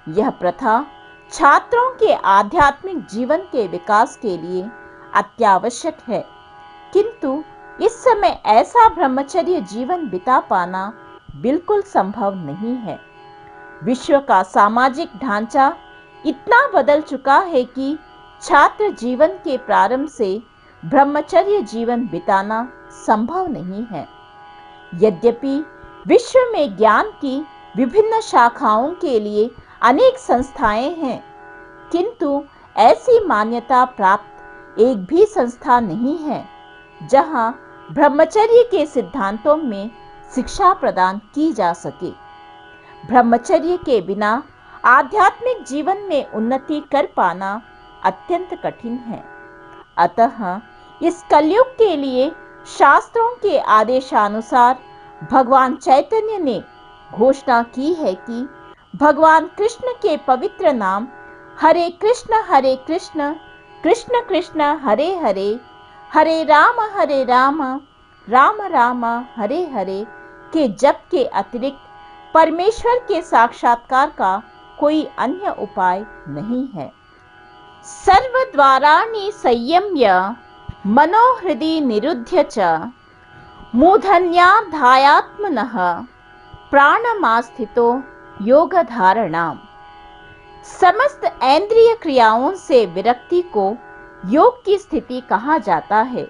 [SPEAKER 1] यह प्रथा छात्रों के आध्यात्मिक जीवन के विकास के लिए अत्यावश्यक है, किंतु इस समय ऐसा ब्रह्मचर्य जीवन बिता पाना बिल्कुल संभव नहीं है। विश्व का सामाजिक ढांचा इतना बदल चुका है कि छात्र जीवन के प्रारंभ से ब्रह्मचर्य जीवन बिताना संभव नहीं है। यद्यपि विश्व में ज्ञान की विभिन्न शाखाओं के लिए अनेक संस्थाएं हैं, किंतु ऐसी मान्यता प्राप्त एक भी संस्था नहीं है जहां ब्रह्मचर्य के सिद्धांतों में शिक्षा प्रदान की जा सके। ब्रह्मचर्य के बिना आध्यात्मिक जीवन में उन्नति कर पाना अत्यंत कठिन है। अतः इस कलयुग के लिए शास्त्रों के आदेशानुसार भगवान चैतन्य ने घोषणा की है कि भगवान कृष्ण के पवित्र नाम हरे कृष्ण कृष्ण कृष्ण हरे हरे, हरे राम राम राम हरे हरे के जप के अतिरिक्त परमेश्वर के साक्षात्कार का कोई अन्य उपाय नहीं है। सर्वद्वाराणि संयम्य मनोहृदि निरुध्य च मूर्धन्याधायात्मनः प्राणमास्थितो योगधारणाम्। समस्त इंद्रिय क्रियाओं से विरक्ति को योग की स्थिति कहा जाता है।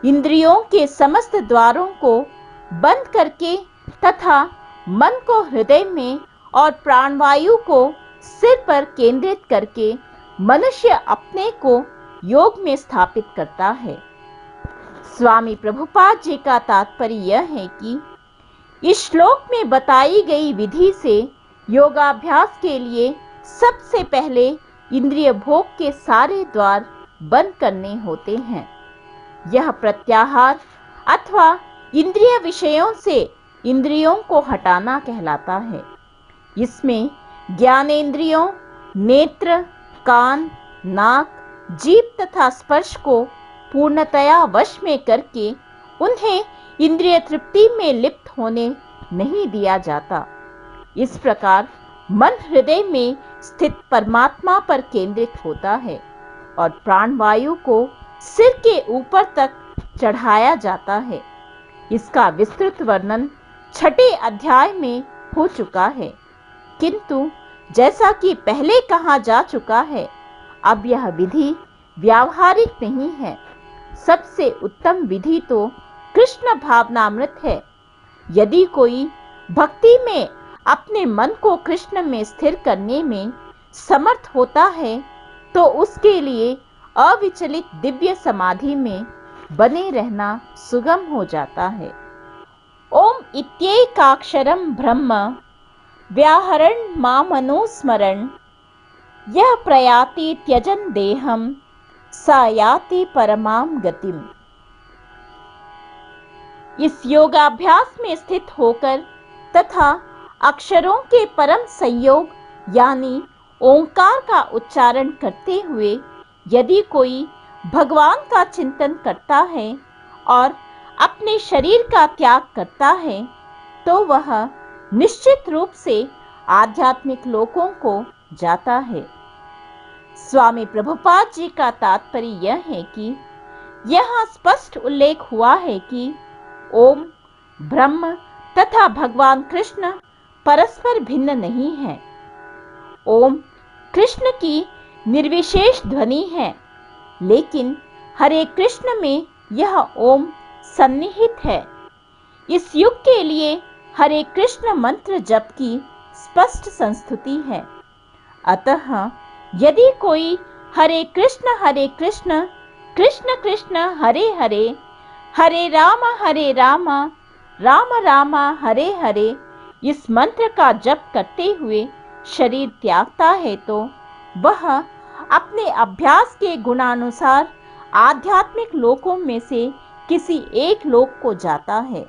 [SPEAKER 1] इंद्रियों के समस्त द्वारों को बंद करके तथा मन को हृदय में और प्राणवायु को सिर पर केंद्रित करके मनुष्य अपने को योग में स्थापित करता है। स्वामी प्रभुपाद जी का तात्पर्य यह है कि इस श्लोक में बताई गई विधि से योगाभ्यास के लिए सबसे पहले इंद्रिय भोग के सारे द्वार बंद करने होते हैं। यह प्रत्याहार अथवा इंद्रिय विषयों से इंद्रियों को हटाना कहलाता है। इसमें ज्ञानेंद्रियों, नेत्र, कान, नाक, जीभ तथा स्पर्श को पूर्णतया वश में करके उन्हें इंद्रिय तृप्ति में लिप्त होने नहीं दिया जाता। इस प्रकार मन हृदय में स्थित परमात्मा पर केंद्रित होता है और प्राणवायु को सिर के ऊपर तक चढ़ाया जाता है। इसका विस्तृत वर्णन 6 अध्याय में हो चुका है, किंतु जैसा कि पहले कहा जा चुका है, अब यह विधि व्यावहारिक नहीं है। सबसे उत्तम विधि तो कृष्ण भावनामृत है। यदि कोई भक्ति में अपने मन को कृष्ण में स्थिर करने में समर्थ होता है, तो उसके लिए अविचलित दिव्य समाधि में बने रहना सुगम हो जाता है। ओम इत्येकाक्षरं ब्रह्म व्याहरण मामनुस्मरण यह प्रयाति त्यजन देहम स याति परमाम गतिम। इस योगाभ्यास में स्थित होकर तथा अक्षरों के परम संयोग यानी ओंकार का उच्चारण करते हुए यदि कोई भगवान का चिंतन करता है और अपने शरीर का त्याग करता है, तो वह निश्चित रूप से आध्यात्मिक लोकों को जाता है। स्वामी प्रभुपाद जी का तात्पर्य यह है कि यहाँ स्पष्ट उल्लेख हुआ है कि ओम, ब्रह्म तथा भगवान कृष्ण परस्पर भिन्न नहीं है। ओम कृष्ण की निर्विशेष ध्वनि है, लेकिन हरे कृष्ण में यह ओम सन्निहित है। इस युग के लिए हरे कृष्ण मंत्र जप की स्पष्ट संस्तुति है। अतः यदि कोई हरे कृष्ण कृष्ण कृष्ण हरे हरे, हरे राम राम राम हरे हरे इस मंत्र का जप करते हुए शरीर त्यागता है, तो वह अपने अभ्यास के गुणानुसार आध्यात्मिक लोकों में से किसी एक लोक को जाता है।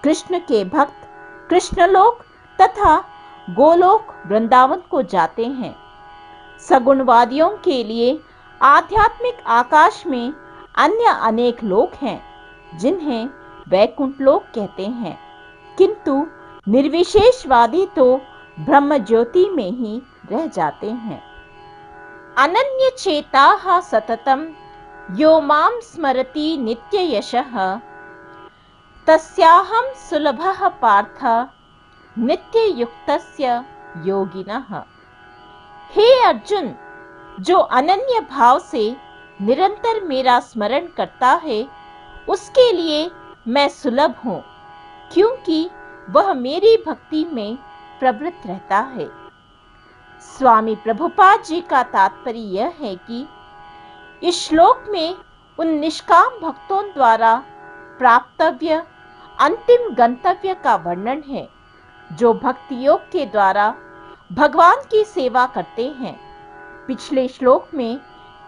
[SPEAKER 1] कृष्ण के भक्त कृष्णलोक तथा गोलोक वृंदावन को जाते हैं। सगुणवादियों के लिए आध्यात्मिक आकाश में अन्य अनेक लोक हैं, जिन्हें वैकुंठ लोक कहते हैं, किंतु निर्विशेषवादी तो ब्रह्म ज्योति में ही रह जाते हैं। अनन्य चेताः सततम यो मां स्मरति नित्य यशः, तस्याहं सुलभः पार्थ नित्य युक्तस्य योगिनः। हे अर्जुन, जो अनन्य भाव से निरंतर मेरा स्मरण करता है, उसके लिए मैं सुलभ हूँ, क्योंकि वह मेरी भक्ति में प्रवृत्त रहता है। स्वामी प्रभुपाद जी का तात्पर्य यह है कि इस श्लोक में उन निष्काम भक्तों द्वारा प्राप्तव्य अंतिम गंतव्य का वर्णन है, जो भक्ति योग के द्वारा भगवान की सेवा करते हैं। पिछले श्लोक में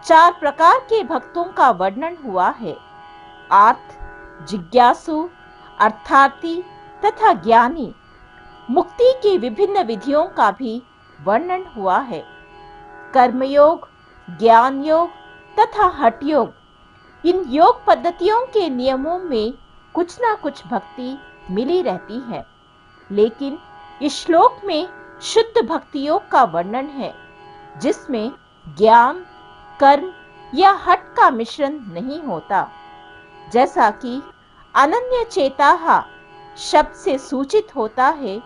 [SPEAKER 1] 4 प्रकार के भक्तों का वर्णन हुआ है: आर्थ, जिज्ञासु, अर्थार्थी तथा ज्ञानी। मुक्ति की विभिन्न विधियों का भी वर्णन हुआ है: कर्मयोग, ज्ञान योग तथा हठ योग। इन योग पद्धतियों के नियमों में कुछ ना कुछ भक्ति मिली रहती है, लेकिन इस श्लोक में शुद्ध भक्ति योग का वर्णन है, जिसमें ज्ञान, कर्म या हठ का मिश्रण नहीं होता। जैसा कि अनन्य चेताः शब्द से सूचित होता है,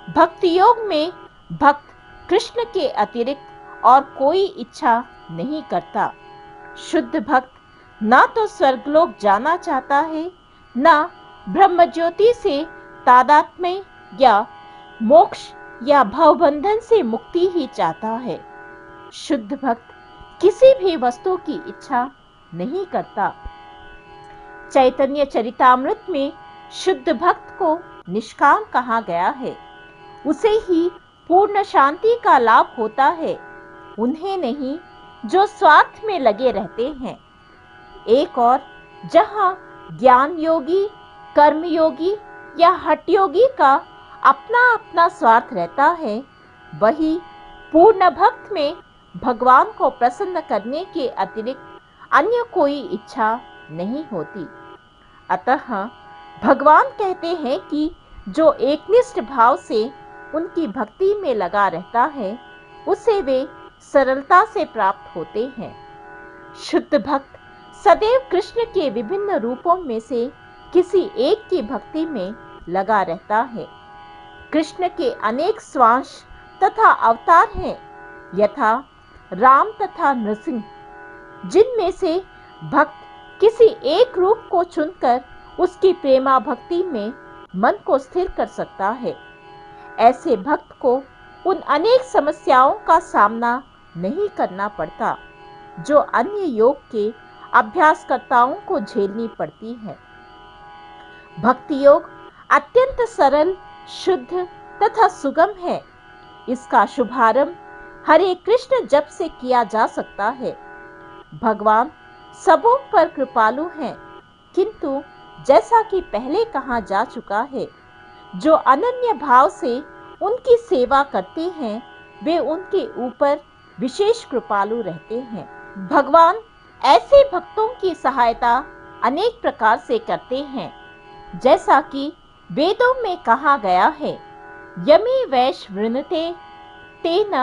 [SPEAKER 1] भक्ति योग में भक्त कृष्ण के अतिरिक्त और कोई इच्छा नहीं करता। शुद्ध भक्त ना तो स्वर्गलोक जाना चाहता है, ना ब्रह्म ज्योति से तादात्म्य या मोक्ष या भवबंधन से मुक्ति ही चाहता है। शुद्ध भक्त किसी भी वस्तु की इच्छा नहीं करता। चैतन्य चरितामृत में शुद्ध भक्त को निष्काम कहा गया है। उसे ही पूर्ण शांति का लाभ होता है, उन्हें नहीं जो स्वार्थ में लगे रहते हैं। एक और जहां ज्ञान योगी, कर्म योगी या हठ योगी का अपना अपना स्वार्थ रहता है, वही पूर्ण भक्त में भगवान को प्रसन्न करने के अतिरिक्त अन्य कोई इच्छा नहीं होती। अतः भगवान कहते हैं कि जो एकनिष्ठ भाव से उनकी भक्ति में लगा रहता है, उसे वे सरलता से प्राप्त होते हैं। शुद्ध भक्त सदैव कृष्ण के विभिन्न रूपों में से किसी एक की भक्ति में लगा रहता है। कृष्ण के अनेक स्वांश तथा अवतार हैं, यथा राम तथा नृसिंह, जिनमें से भक्त किसी एक रूप को चुनकर उसकी प्रेमा भक्ति में मन को स्थिर कर सकता है। ऐसे भक्त को उन अनेक समस्याओं का सामना नहीं करना पड़ता, जो अन्य योग के अभ्यासकर्ताओं को झेलनी पड़ती है। भक्ति योग अत्यंत सरल, शुद्ध तथा सुगम है। इसका शुभारंभ हरे कृष्ण जप से किया जा सकता है। भगवान सबों पर कृपालु हैं, किंतु जैसा कि पहले कहा जा चुका है, जो अनन्य भाव से उनकी सेवा करते हैं, वे उनके ऊपर विशेष कृपालु रहते हैं। भगवान ऐसे भक्तों की सहायता अनेक प्रकार से करते हैं, जैसा कि वेदों में कहा गया है, यमी वैश वृणते तेन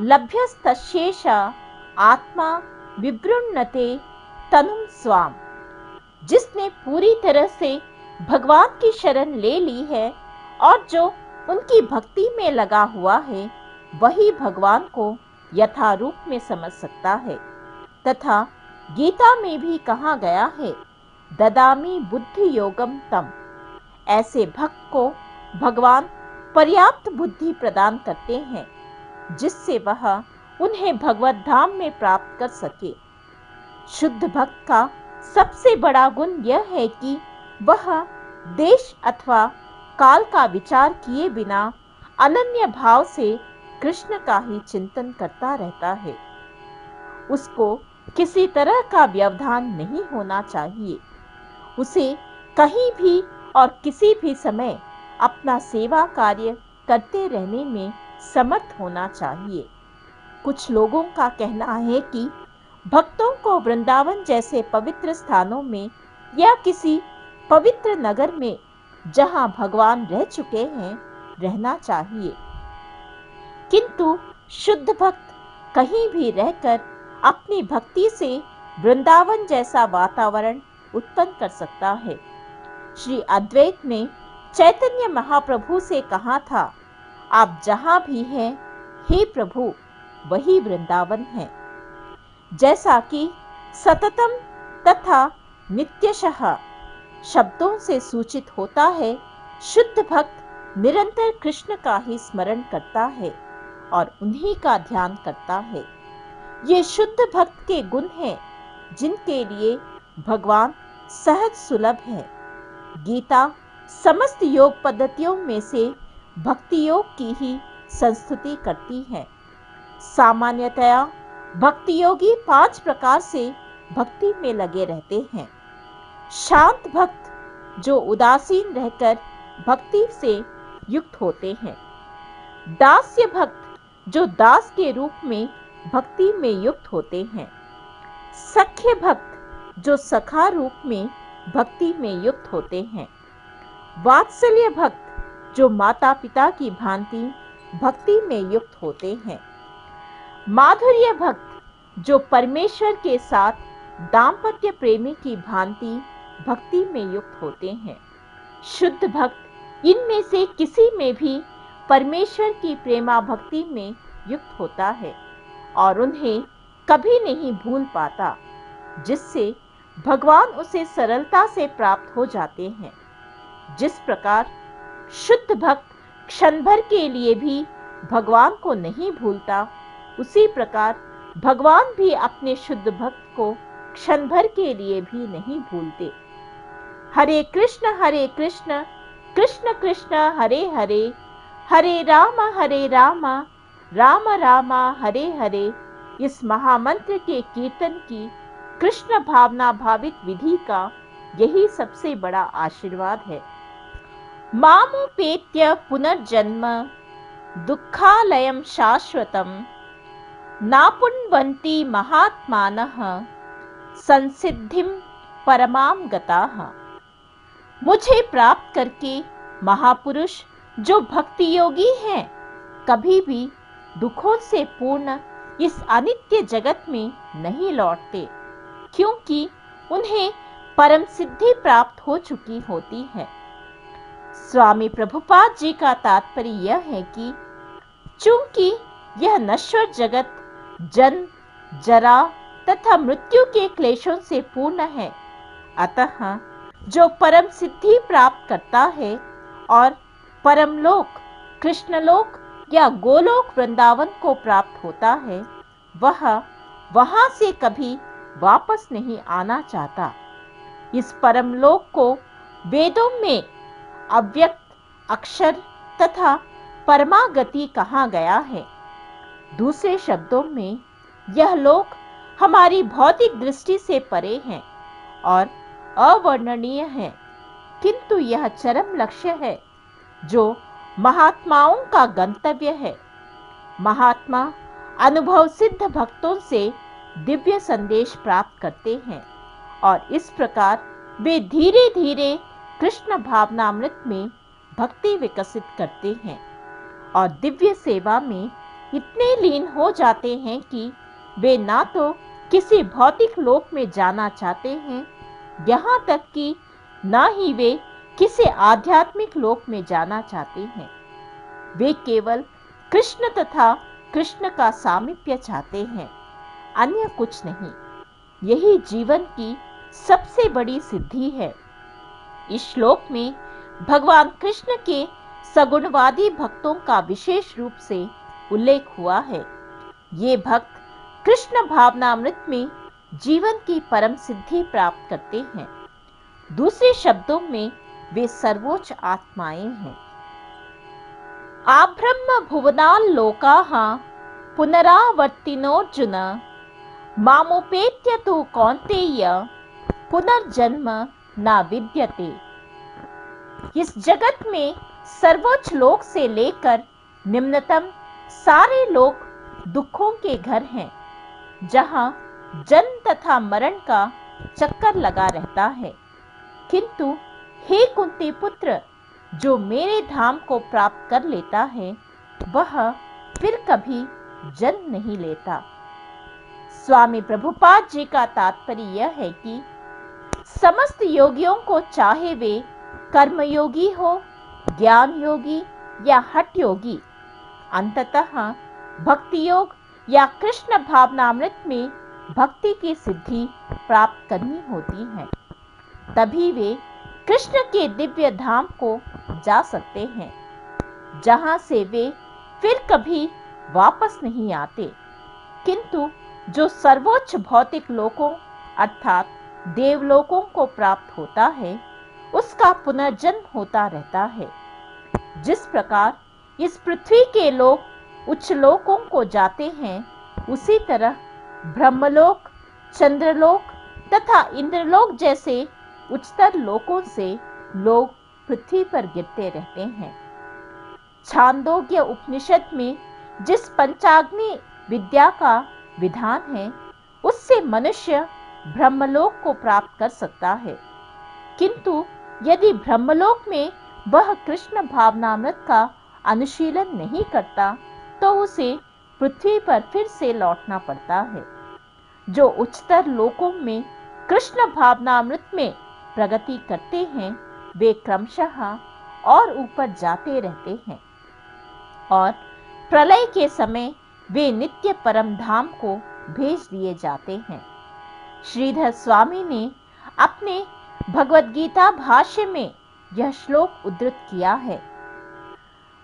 [SPEAKER 1] लभ्यस्तशेष आत्मा विवृण्णते तनुम स्वाम। जिसने पूरी तरह से भगवान की शरण ले ली है और जो उनकी भक्ति में लगा हुआ है, वही भगवान को यथारूप में समझ सकता है। तथा गीता में भी कहा गया है, ददामि बुद्धि योगम तम। ऐसे भक्त को भगवान पर्याप्त बुद्धि प्रदान करते हैं। जिससे वह उन्हें भगवत धाम में प्राप्त कर सके। शुद्ध भक्त का सबसे बड़ा गुण यह है कि वह देश अथवा काल का विचार किए बिना अनन्य भाव से कृष्ण का ही चिंतन करता रहता है। उसको किसी तरह का व्यवधान नहीं होना चाहिए। उसे कहीं भी और किसी भी समय अपना सेवा कार्य करते रहने में समर्थ होना चाहिए। कुछ लोगों का कहना है कि भक्तों को वृंदावन जैसे पवित्र स्थानों में या किसी पवित्र नगर में जहां भगवान रह चुके हैं रहना चाहिए, किंतु शुद्ध भक्त कहीं भी रहकर अपनी भक्ति से वृंदावन जैसा वातावरण उत्पन्न कर सकता है। श्री अद्वैत ने चैतन्य महाप्रभु से कहा था, आप जहां भी हैं हे प्रभु वही वृंदावन है। जैसा कि सततम तथा नित्यशः शब्दों से सूचित होता है, शुद्ध भक्त निरंतर कृष्ण का ही स्मरण करता है और उन्हीं का ध्यान करता है। ये शुद्ध भक्त के गुण हैं जिनके लिए भगवान सहज सुलभ है। गीता समस्त योग पद्धतियों में से भक्ति योग की ही संस्तुति करती है। सामान्यतया भक्ति योगी 5 प्रकार से भक्ति में लगे रहते हैं। शांत भक्त जो उदासीन रहकर भक्ति से युक्त होते हैं। दास्य भक्त जो दास के रूप में भक्ति में युक्त होते हैं। सख्य भक्त जो सखा रूप में भक्ति में युक्त होते हैं। वात्सल्य भक्त जो माता पिता की भांति भक्ति में युक्त होते हैं। माधुर्य भक्त जो परमेश्वर के साथ दाम्पत्य प्रेमी की भांति भक्ति में युक्त होते हैं। शुद्ध भक्त इनमें से किसी में भी परमेश्वर की प्रेमा भक्ति में युक्त होता है और उन्हें कभी नहीं भूल पाता, जिससे भगवान उसे सरलता से प्राप्त हो जाते हैं। जिस प्रकार शुद्ध भक्त क्षण भर के लिए भी भगवान को नहीं भूलता, उसी प्रकार भगवान भी अपने शुद्ध भक्त को क्षण भर के लिए भी नहीं भूलते। हरे कृष्ण कृष्ण कृष्ण हरे हरे, हरे राम राम राम हरे हरे, इस महामंत्र के कीर्तन की कृष्ण भावना भावित विधि का यही सबसे बड़ा आशीर्वाद है। मामुपेत्य पुनर्जन्म दुःखालयं शाश्वतं, नापुण्वन्ति महात्मानः संसिद्धिं परमां गताः। मुझे प्राप्त करके महापुरुष जो भक्ति योगी हैं कभी भी दुखों से पूर्ण इस अनित्य जगत में नहीं लौटते, क्योंकि उन्हें परम सिद्धि प्राप्त हो चुकी होती है। स्वामी प्रभुपाद जी का तात्पर्य यह है कि चूंकि यह नश्वर जगत जन्म, जरा तथा मृत्यु के क्लेशों से पूर्ण है, अतः जो परम सिद्धि प्राप्त करता है और परमलोक, कृष्णलोक या गोलोक वृंदावन को प्राप्त होता है, वह वहां से कभी वापस नहीं आना चाहता। इस परमलोक को वेदों में अव्यक्त अक्षर तथा परमागति कहा गया है। दूसरे शब्दों में यह लोक हमारी भौतिक दृष्टि से परे है और अवर्णनीय है, किंतु यह चरम लक्ष्य है जो महात्माओं का गंतव्य है। महात्मा अनुभव सिद्ध भक्तों से दिव्य संदेश प्राप्त करते हैं और इस प्रकार वे धीरे धीरे कृष्ण भावनामृत में भक्ति विकसित करते हैं और दिव्य सेवा में इतने लीन हो जाते हैं कि वे ना तो किसी भौतिक लोक में जाना चाहते हैं, यहाँ तक कि ना ही वे किसी आध्यात्मिक लोक में जाना चाहते हैं। वे केवल कृष्ण तथा कृष्ण का सामीप्य चाहते हैं, अन्य कुछ नहीं। यही जीवन की सबसे बड़ी सिद्धि है। इस श्लोक में भगवान कृष्ण के सगुणवादी भक्तों का विशेष रूप से उल्लेख हुआ है। ये भक्त कृष्ण भावनामृत में जीवन की परम सिद्धि प्राप्त करते हैं। दूसरे शब्दों में वे सर्वोच्च आत्माएं हैं। आब्रह्म भुवनाल लोकाः पुनरावर्तिनोऽर्जुन मामुपेत्य तु कौन्तेय पुनर्जन्म न विद्यते। इस जगत में सर्वोच्च लोक से लेकर निम्नतम सारे लोक दुखों के घर हैं, जहां जन्म तथा मरण का चक्कर लगा रहता है। किंतु हे कुंती पुत्र, जो मेरे धाम को प्राप्त कर लेता है वह फिर कभी जन्म नहीं लेता। स्वामी प्रभुपाद जी का तात्पर्य यह है कि समस्त योगियों को, चाहे वे कर्मयोगी हो, ज्ञान योगी या हठ योगी, अंततः भक्ति योग या कृष्ण भावनामृत में भक्ति की सिद्धि प्राप्त करनी होती है। तभी वे कृष्ण के दिव्य धाम को जा सकते हैं, जहां से वे फिर कभी वापस नहीं आते। किंतु जो सर्वोच्च भौतिक लोकों अर्थात देवलोकों को प्राप्त होता है, उसका पुनर्जन्म होता रहता है। जिस प्रकार इस पृथ्वी के लोग उच्च लोकों को जाते हैं, उसी तरह ब्रह्मलोक, चंद्रलोक तथा इंद्रलोक जैसे उच्चतर लोकों से लोग पृथ्वी पर गिरते रहते हैं। छांदोग्य उपनिषद में जिस पंचाग्नि विद्या का विधान है, उससे मनुष्य ब्रह्मलोक को प्राप्त कर सकता है। किंतु यदि ब्रह्मलोक में वह कृष्ण भावनामृत का अनुशीलन नहीं करता, तो उसे पृथ्वी पर फिर से लौटना पड़ता है। जो उच्चतर लोकों में कृष्ण भावनामृत में प्रगति करते हैं, वे क्रमशः और ऊपर जाते रहते हैं और प्रलय के समय वे नित्य परम धाम को भेज दिए जाते हैं। श्रीधर स्वामी ने अपने भगवद गीता भाष्य में यह श्लोक उद्धृत किया है।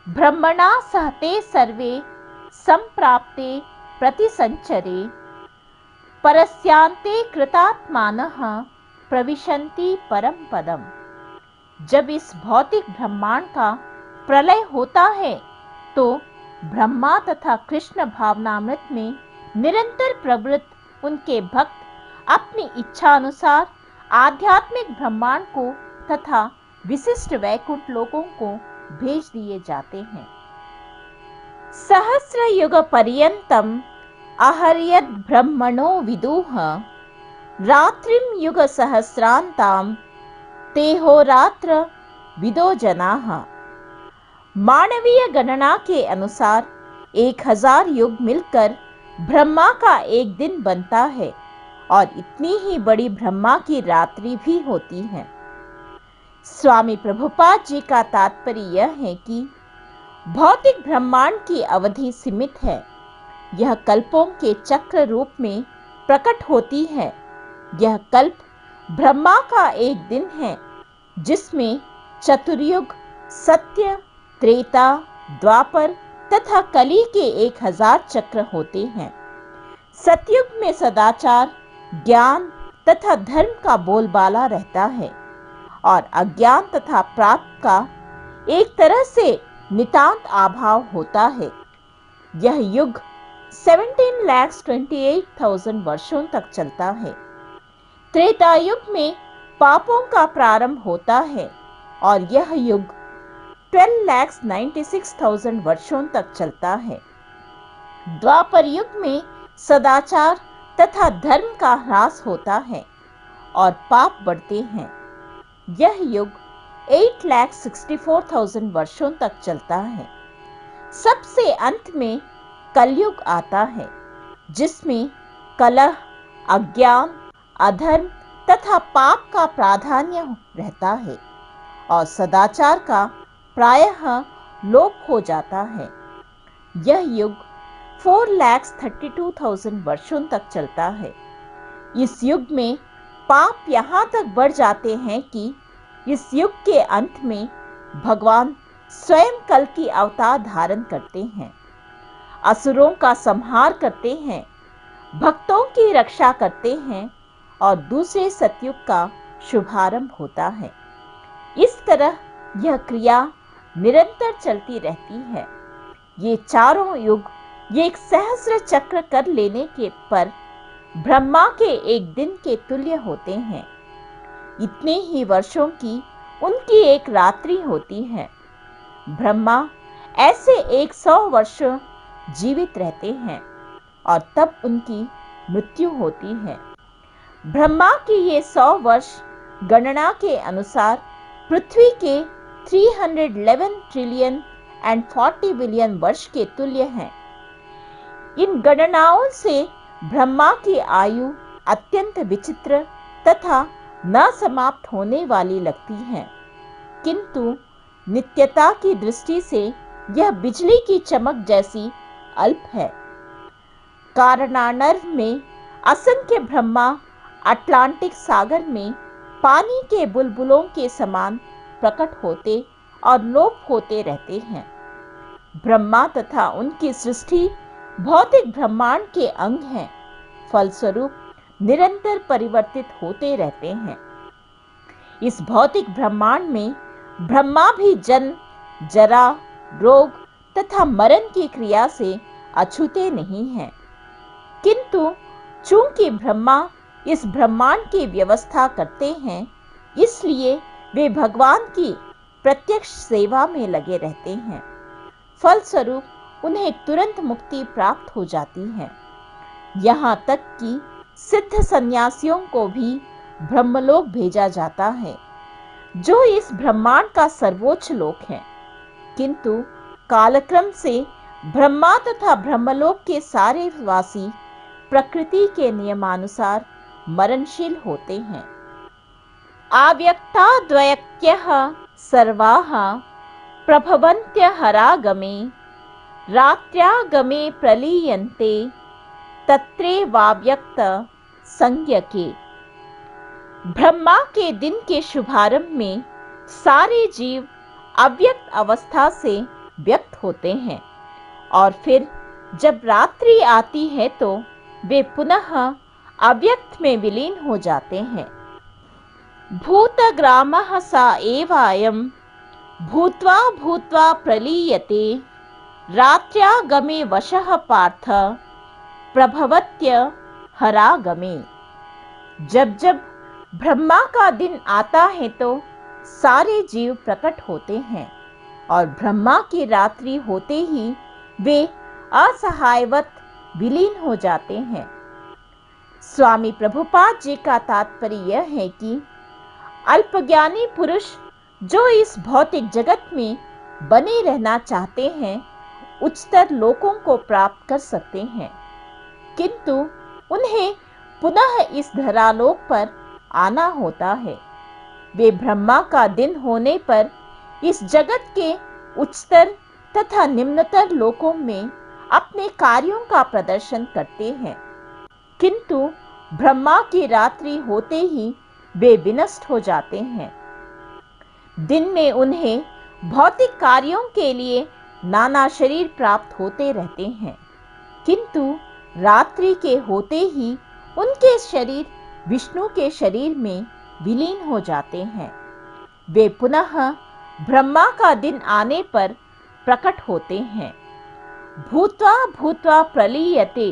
[SPEAKER 1] ब्रह्मणा सहते सर्वे संप्राप्ते प्रतिसंचरे परस्यांते कृतात्मानः प्रविशन्ति परम पदम। जब इस भौतिक ब्रह्मांड का प्रलय होता है, तो ब्रह्मा तथा कृष्ण भावनामृत में निरंतर प्रवृत्त उनके भक्त अपनी इच्छा अनुसार आध्यात्मिक ब्रह्मांड को तथा विशिष्ट वैकुंठ लोकों को भेज दिए जाते हैं। सहस्र युग पर्यंतम अहर्यद ब्रह्मणो विदुः रात्रिम युग सहस्रांताम तेहो रात्र विदो जनाः। मानवीय गणना के अनुसार 1000 युग मिलकर ब्रह्मा का एक दिन बनता है और इतनी ही बड़ी ब्रह्मा की रात्रि भी होती है। स्वामी प्रभुपाद जी का तात्पर्य यह है कि भौतिक ब्रह्मांड की अवधि सीमित है। यह कल्पों के चक्र रूप में प्रकट होती है। यह कल्प ब्रह्मा का एक दिन है, जिसमें चतुर्युग, सत्य, त्रेता, द्वापर तथा कली के 1000 चक्र होते हैं। सतयुग में सदाचार, ज्ञान तथा धर्म का बोलबाला रहता है और अज्ञान तथा प्राप्त का एक तरह से नितांत अभाव होता है। यह युग 17,28,000 वर्षों तक चलता है। त्रेता युग में पापों का प्रारंभ होता है और यह युग 12,96,000 वर्षों तक चलता है। द्वापर युग में सदाचार तथा धर्म का ह्रास होता है और पाप बढ़ते हैं। यह युग 8,64,000 वर्षों तक चलता है। सबसे अंत में कलयुग आता है, जिसमें कलह, अज्ञान, अधर्म तथा पाप का प्राधान्य रहता है और सदाचार का प्रायः लोप हो जाता है। यह युग 4,32,000 वर्षों तक चलता है। इस युग में पाप यहाँ तक बढ़ जाते हैं कि इस युग के अंत में भगवान स्वयं कल की अवतार धारण करते हैं। असुरों का संहार करते हैं, भक्तों की रक्षा करते हैं और दूसरे सतयुग का शुभारंभ होता है। इस तरह यह क्रिया निरंतर चलती रहती है। ये चारों युग ये एक सहस्र चक्र कर लेने के पर ब्रह्मा के एक दिन के तुल्य होते हैं। इतने ही वर्षों की उनकी एक रात्रि होती है। ब्रह्मा ऐसे 100 वर्ष जीवित रहते हैं और तब उनकी मृत्यु होती है। ब्रह्मा की ये 100 वर्ष गणना के अनुसार पृथ्वी के 311 ट्रिलियन एंड 40 बिलियन वर्ष के तुल्य हैं। इन गणनाओं से ब्रह्मा की आयु अत्यंत विचित्र तथा न समाप्त होने वाली लगती है, किंतु नित्यता की दृष्टि से यह बिजली की चमक जैसी अल्प है। कारणानर्व में असंख्य ब्रह्मा अटलांटिक सागर में पानी के बुलबुलों के समान प्रकट होते और लोप होते रहते हैं। ब्रह्मा तथा उनकी सृष्टि भौतिक ब्रह्मांड के अंग हैं, फलस्वरूप निरंतर परिवर्तित होते रहते हैं। इस भौतिक ब्रह्मांड में ब्रह्मा भी जन्म, जरा, रोग तथा मरण की क्रिया से अछूते नहीं हैं, किंतु चूंकि ब्रह्मा इस ब्रह्मांड की व्यवस्था करते हैं, इसलिए वे भगवान की प्रत्यक्ष सेवा में लगे रहते हैं। फलस्वरूप उन्हें तुरंत मुक्ति प्राप्त हो जाती है। यहाँ तक कि सिद्ध सन्यासियों को भी ब्रह्मलोक भेजा जाता है, जो इस ब्रह्मांड का सर्वोच्च लोक है, किंतु कालक्रम से ब्रह्मा तथा ब्रह्मलोक के सारे वासी प्रकृति के नियमानुसार मरणशील होते हैं। आव्यक्ताद्वयक्यः सर्वाः प्रभवन्त्यहरागमे रात्र्यागमे प्रलीयन्ते तत्रैवाव्यक्त संज्ञके। ब्रह्मा के दिन के शुभारंभ में सारे जीव अव्यक्त अवस्था से व्यक्त होते हैं और फिर जब रात्रि आती है तो वे पुनः अव्यक्त में विलीन हो जाते हैं। भूतग्रामः स एवायं भूत्वा भूत्वा प्रलीयते रात्र्यागमे वशः पार्थ प्रभवत्य हरागमे। जब जब ब्रह्मा का दिन आता है तो सारे जीव प्रकट होते हैं और ब्रह्मा की रात्रि होते ही वे असहायवत विलीन हो जाते हैं। स्वामी प्रभुपाद जी का तात्पर्य यह है कि अल्पज्ञानी पुरुष जो इस भौतिक जगत में बने रहना चाहते हैं, उच्चतर लोकों को प्राप्त कर सकते हैं, किंतु उन्हें पुनः इस धरालोक पर आना होता है। वे ब्रह्मा का दिन होने पर इस जगत के उच्चतर तथा निम्नतर लोकों में अपने कार्यों का प्रदर्शन करते हैं, किंतु ब्रह्मा की रात्रि होते ही वे विनष्ट हो जाते हैं। दिन में उन्हें भौतिक कार्यों के लिए नाना शरीर प्राप्त होते रहते हैं, किंतु रात्रि के होते ही उनके शरीर विष्णु के शरीर में विलीन हो जाते हैं। वे पुनः ब्रह्मा का दिन आने पर प्रकट होते हैं। भूत्वा भूत्वा प्रलीयते,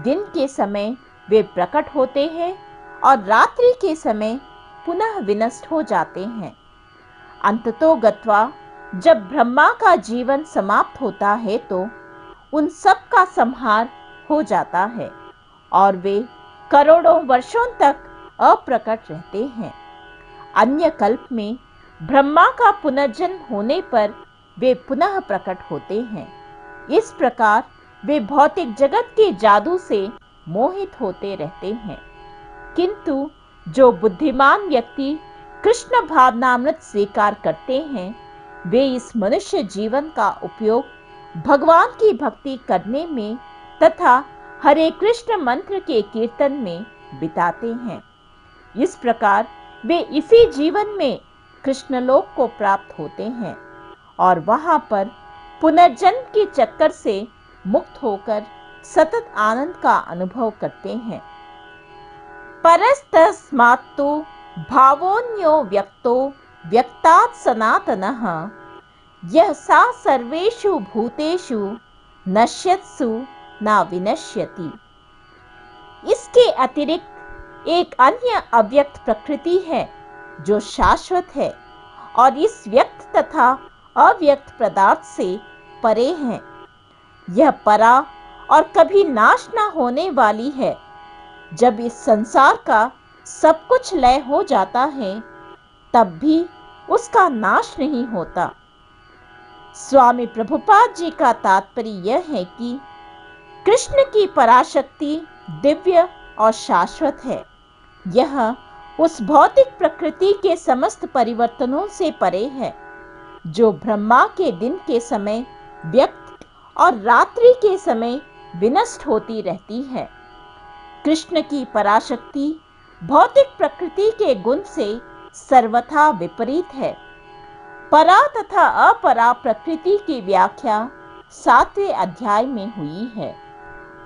[SPEAKER 1] दिन के समय वे प्रकट होते हैं और रात्रि के समय पुनः विनष्ट हो जाते हैं। अंततो गत्वा जब ब्रह्मा का जीवन समाप्त होता है तो उन सब का संहार हो जाता है और वे करोड़ों वर्षों तक अप्रकट रहते हैं। अन्य कल्प में ब्रह्मा का पुनर्जन्म होने पर वे पुनः प्रकट होते हैं। इस प्रकार वे भौतिक जगत के जादू से मोहित होते रहते हैं, किंतु जो बुद्धिमान व्यक्ति कृष्ण भावनामृत स्वीकार करते हैं, वे इस मनुष्य जीवन का उपयोग भगवान की भक्ति करने में तथा हरे कृष्ण मंत्र के कीर्तन में बिताते हैं। इस प्रकार वे इसी जीवन में कृष्णलोक को प्राप्त होते हैं और वहां पर पुनर्जन्म के चक्कर से मुक्त होकर सतत आनंद का अनुभव करते हैं। परस्तस्मात्तु भावोऽन्यो व्यक्तो व्यक्तात् सनातनः यः सा सर्वेषु भूतेषु नश्यत्सु न विनश्यति। इसके अतिरिक्त एक अन्य अव्यक्त प्रकृति है जो शाश्वत है और इस व्यक्त तथा अव्यक्त पदार्थ से परे है। यह परा और कभी नाश न होने वाली है। जब इस संसार का सब कुछ लय हो जाता है तब भी उसका नाश नहीं होता। स्वामी प्रभुपाद जी का तात्पर्य यह है कि कृष्ण की पराशक्ति दिव्य और शाश्वत है। यह उस भौतिक प्रकृति के समस्त परिवर्तनों से परे है जो ब्रह्मा के दिन के समय व्यक्त और रात्रि के समय विनष्ट होती रहती है। कृष्ण की पराशक्ति भौतिक प्रकृति के गुण से सर्वथा विपरीत है। परा तथा अपरा प्रकृति की व्याख्या 7वें अध्याय में हुई है।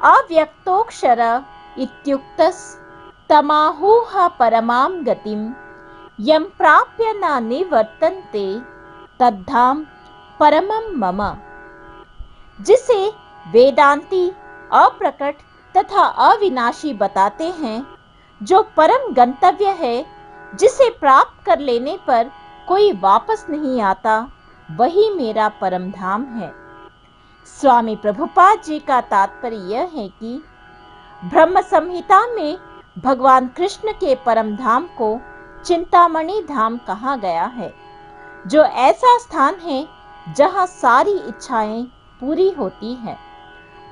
[SPEAKER 1] अव्यक्तोक्षर इत्युक्तस् तमाहुः परमां गतिं यं प्राप्य न निवर्तन्ते तद्धाम परमं मम। जिसे वेदांती अप्रकट तथा अविनाशी बताते हैं, जो परम गंतव्य है, जिसे प्राप्त कर लेने पर कोई वापस नहीं आता, वही मेरा परम धाम है। स्वामी प्रभुपाद जी का तात्पर्य यह है कि ब्रह्म संहिता में भगवान कृष्ण के परम धाम को चिंतामणि धाम कहा गया है, जो ऐसा स्थान है जहां सारी इच्छाएं पूरी होती हैं।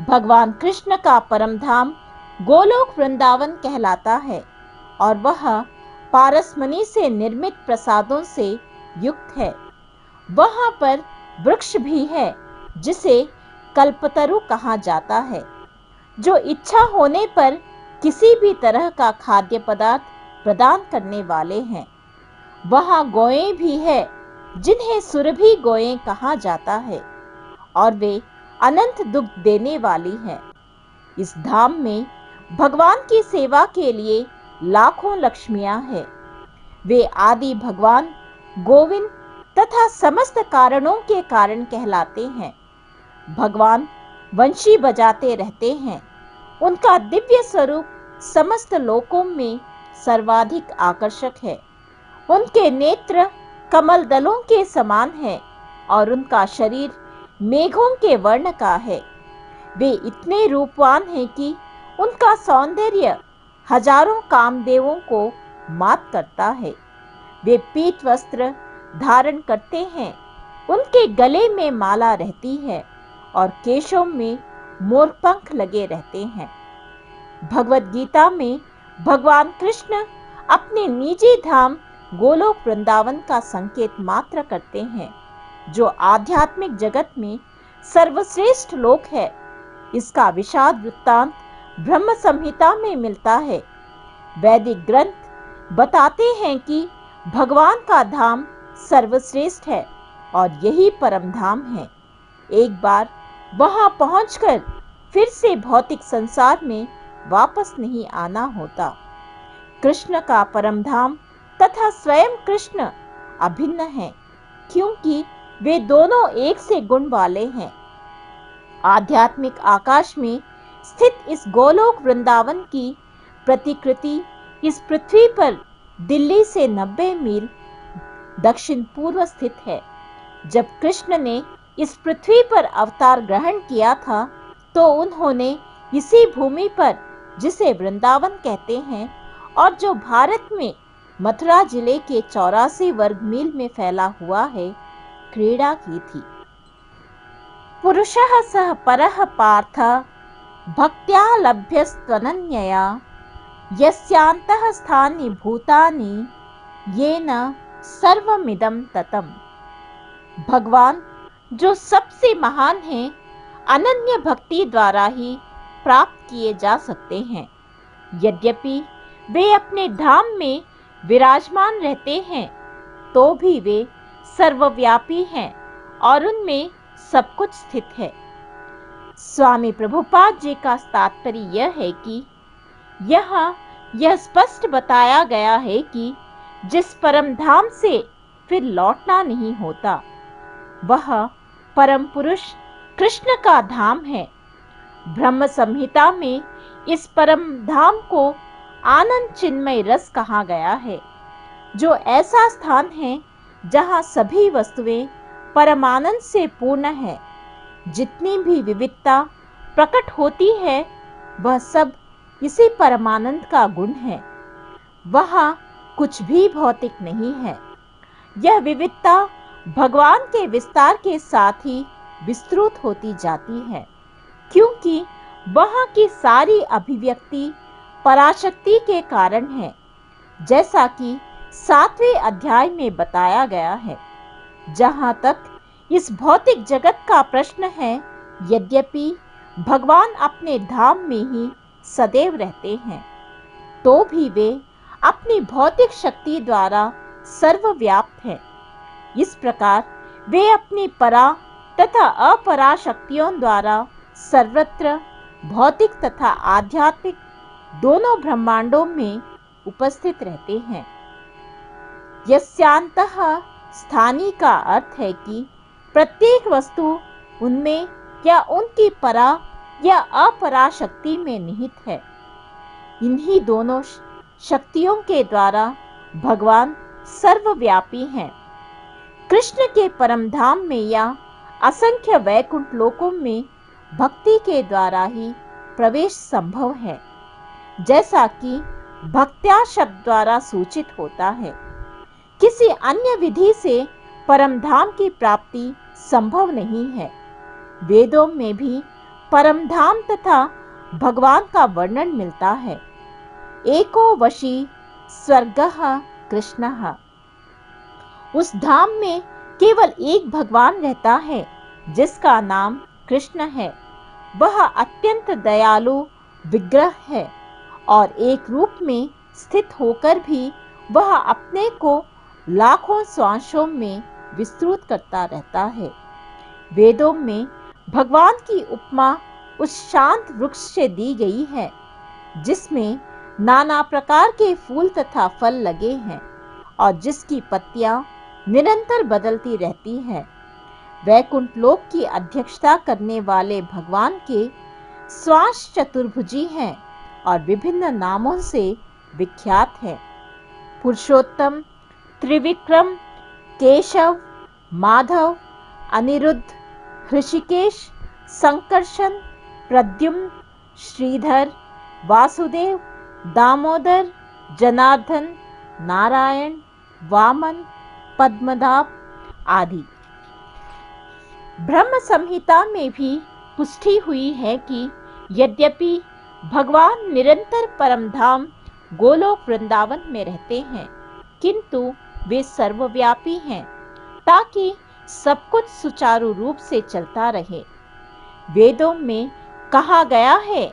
[SPEAKER 1] भगवान कृष्ण का परम धाम गोलोक वृंदावन कहलाता है और वह पारसमणि से निर्मित प्रसादों से युक्त है। वहां पर वृक्ष भी है जिसे कल्पतरु कहा जाता है, जो इच्छा होने पर किसी भी तरह का खाद्य पदार्थ प्रदान करने वाले हैं। वहां गौएं भी है जिन्हें सुरभि गौएं कहा जाता है और वे अनंत दुग्ध देने वाली हैं। इस धाम में भगवान की सेवा के लिए लाखों लक्ष्मियां हैं। वे आदि भगवान गोविंद तथा समस्त कारणों के कारण कहलाते हैं। भगवान वंशी बजाते रहते हैं। उनका दिव्य स्वरूप समस्त लोकों में सर्वाधिक आकर्षक है। उनके नेत्र कमल दलों के समान है और उनका शरीर मेघों के वर्ण का है। वे इतने रूपवान हैं कि उनका सौंदर्य हजारों कामदेवों को मात करता है। वे पीत वस्त्र धारण करते हैं। उनके गले में माला रहती है और केशों में मोरपंख लगे रहते हैं। भगवत गीता में भगवान कृष्ण अपने निजी धाम गोलोक वृंदावन का संकेत मात्र करते हैं, जो आध्यात्मिक जगत में सर्वश्रेष्ठ लोक है। इसका विशाल वृत्तांत ब्रह्म संहिता में मिलता है। वैदिक ग्रंथ बताते हैं कि भगवान का धाम सर्वश्रेष्ठ है और यही परम धाम है। एक बार वहां पहुंचकर फिर से भौतिक संसार में वापस नहीं आना होता। कृष्ण का परम धाम तथा स्वयं कृष्ण अभिन्न है, क्योंकि वे दोनों एक से गुण वाले हैं। आध्यात्मिक आकाश में स्थित इस गोलोक वृंदावन की प्रतिकृति इस पृथ्वी पर दिल्ली से 90 मील दक्षिण पूर्व स्थित है। जब कृष्ण ने इस पृथ्वी पर अवतार ग्रहण किया था, तो उन्होंने इसी भूमि पर, जिसे वृंदावन कहते हैं और जो भारत में मथुरा जिले के 84 वर्ग मील में फैला हुआ है, क्रीड़ा की थी। पुरुषः सः परः पार्थ भक्त्या लभ्यस्त्वनन्यया यस्यान्तः स्थानि भूतानि येन सर्वमिदं ततम्। भगवान जो सबसे महान है, अनन्य भक्ति द्वारा ही प्राप्त किए जा सकते हैं। यद्यपि वे अपने धाम में विराजमान रहते हैं, तो भी वे सर्वव्यापी हैं और उनमें सब कुछ स्थित है। स्वामी प्रभुपाद जी का तात्पर्य यह है कि यहाँ यह स्पष्ट बताया गया है कि जिस परम धाम से फिर लौटना नहीं होता, वह परम पुरुष कृष्ण का धाम है। ब्रह्म संहिता में इस परम धाम को आनंद चिन्मय रस कहा गया है, जो ऐसा स्थान है जहाँ सभी वस्तुएं परमानंद से पूर्ण है। जितनी भी विविधता प्रकट होती है, वह सब इसी परमानंद का गुण है। वहाँ कुछ भी भौतिक नहीं है। यह विविधता भगवान के विस्तार के साथ ही विस्तृत होती जाती है, क्योंकि वहाँ की सारी अभिव्यक्ति पराशक्ति के कारण है, जैसा कि 7वें अध्याय में बताया गया है। जहाँ तक इस भौतिक जगत का प्रश्न है, यद्यपि भगवान अपने धाम में ही सदैव रहते हैं, तो भी वे अपनी भौतिक शक्ति द्वारा सर्वव्याप्त हैं। इस प्रकार वे अपनी परा तथा अपरा शक्तियों द्वारा सर्वत्र भौतिक तथा आध्यात्मिक दोनों ब्रह्मांडों में उपस्थित रहते हैं। यस्यांतः स्थानी का अर्थ है कि प्रत्येक वस्तु उनमें या उनकी परा या अपरा शक्ति में निहित है। इन्हीं दोनों शक्तियों के द्वारा भगवान सर्वव्यापी हैं। कृष्ण के परम धाम में या असंख्य वैकुंठ लोकों में भक्ति के द्वारा ही प्रवेश संभव है, जैसा कि भक्त्या शब्द द्वारा सूचित होता है। किसी अन्य विधि से परम धाम की प्राप्ति संभव नहीं है। वेदों में भी परम धाम तथा भगवान का वर्णन मिलता है। एको वशी स्वर्गः कृष्णः। उस धाम में केवल एक भगवान रहता है, जिसका नाम कृष्ण है। वह अत्यंत दयालु विग्रह है और एक रूप में स्थित होकर भी वह अपने को लाखों श्वासों में विस्तृत करता रहता है। वेदों में भगवान की उपमा उस शांत वृक्ष से दी गई है, जिसमें नाना प्रकार के फूल तथा फल लगे हैं और जिसकी पत्तियां निरंतर बदलती रहती हैं। वैकुंठ लोक की अध्यक्षता करने वाले भगवान के श्वास चतुर्भुजी हैं और विभिन्न नामों से विख्यात है। पुरुषोत्तम, त्रिविक्रम, केशव, माधव, अनिरुद्ध, ऋषिकेश, संकर्षण, प्रद्युम्न, श्रीधर, वासुदेव, दामोदर, जनार्दन, नारायण, वामन, पद्मनाभ आदि। ब्रह्म संहिता में भी पुष्टि हुई है कि यद्यपि भगवान निरंतर परमधाम गोलोक वृंदावन में रहते हैं, किंतु वे सर्वव्यापी हैं, ताकि सब कुछ सुचारू रूप से चलता रहे। वेदों में कहा गया है,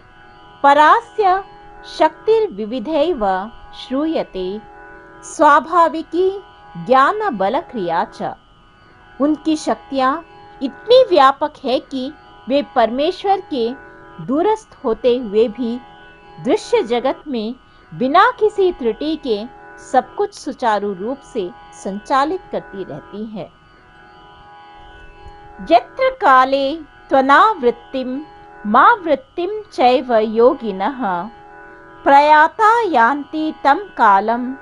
[SPEAKER 1] परास्य शक्तिर्विविधैव श्रूयते स्वाभाविकी ज्ञान बल क्रिया च। उनकी शक्तियां इतनी व्यापक है कि वे परमेश्वर के दूरस्थ होते हुए भी दृश्य जगत में बिना किसी त्रुटि के सब कुछ सुचारू रूप से संचालित करती रहती है। यत्र काले त्वनावृत्तिम मा वृत्तिम चैव योगिनः प्रयाता यान्ति तम कालम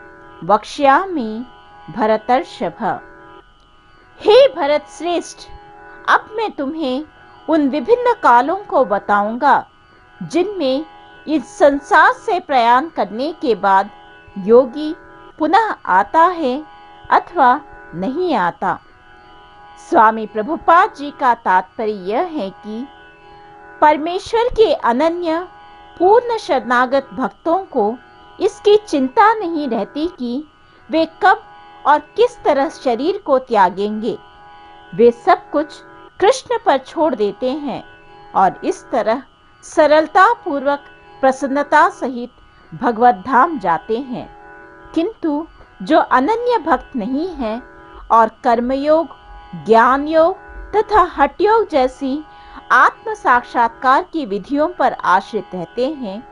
[SPEAKER 1] वक्ष्यामि भरतर्षभ। हे भरत श्रेष्ठ, अब मैं तुम्हें उन विभिन्न कालों को बताऊंगा जिनमें इस संसार से प्रयाण करने के बाद योगी पुनः आता है अथवा नहीं आता। स्वामी प्रभुपाद जी का तात्पर्य यह है कि परमेश्वर के अनन्य पूर्ण शरणागत भक्तों को इसकी चिंता नहीं रहती कि वे कब और किस तरह शरीर को त्यागेंगे। वे सब कुछ कृष्ण पर छोड़ देते हैं और इस तरह सरलता पूर्वक प्रसन्नता सहित भगवत धाम जाते हैं। किंतु जो अनन्य भक्त नहीं है और कर्मयोग, ज्ञान योग तथा हठ योग जैसी आत्म साक्षात्कार की विधियों पर आश्रित रहते हैं,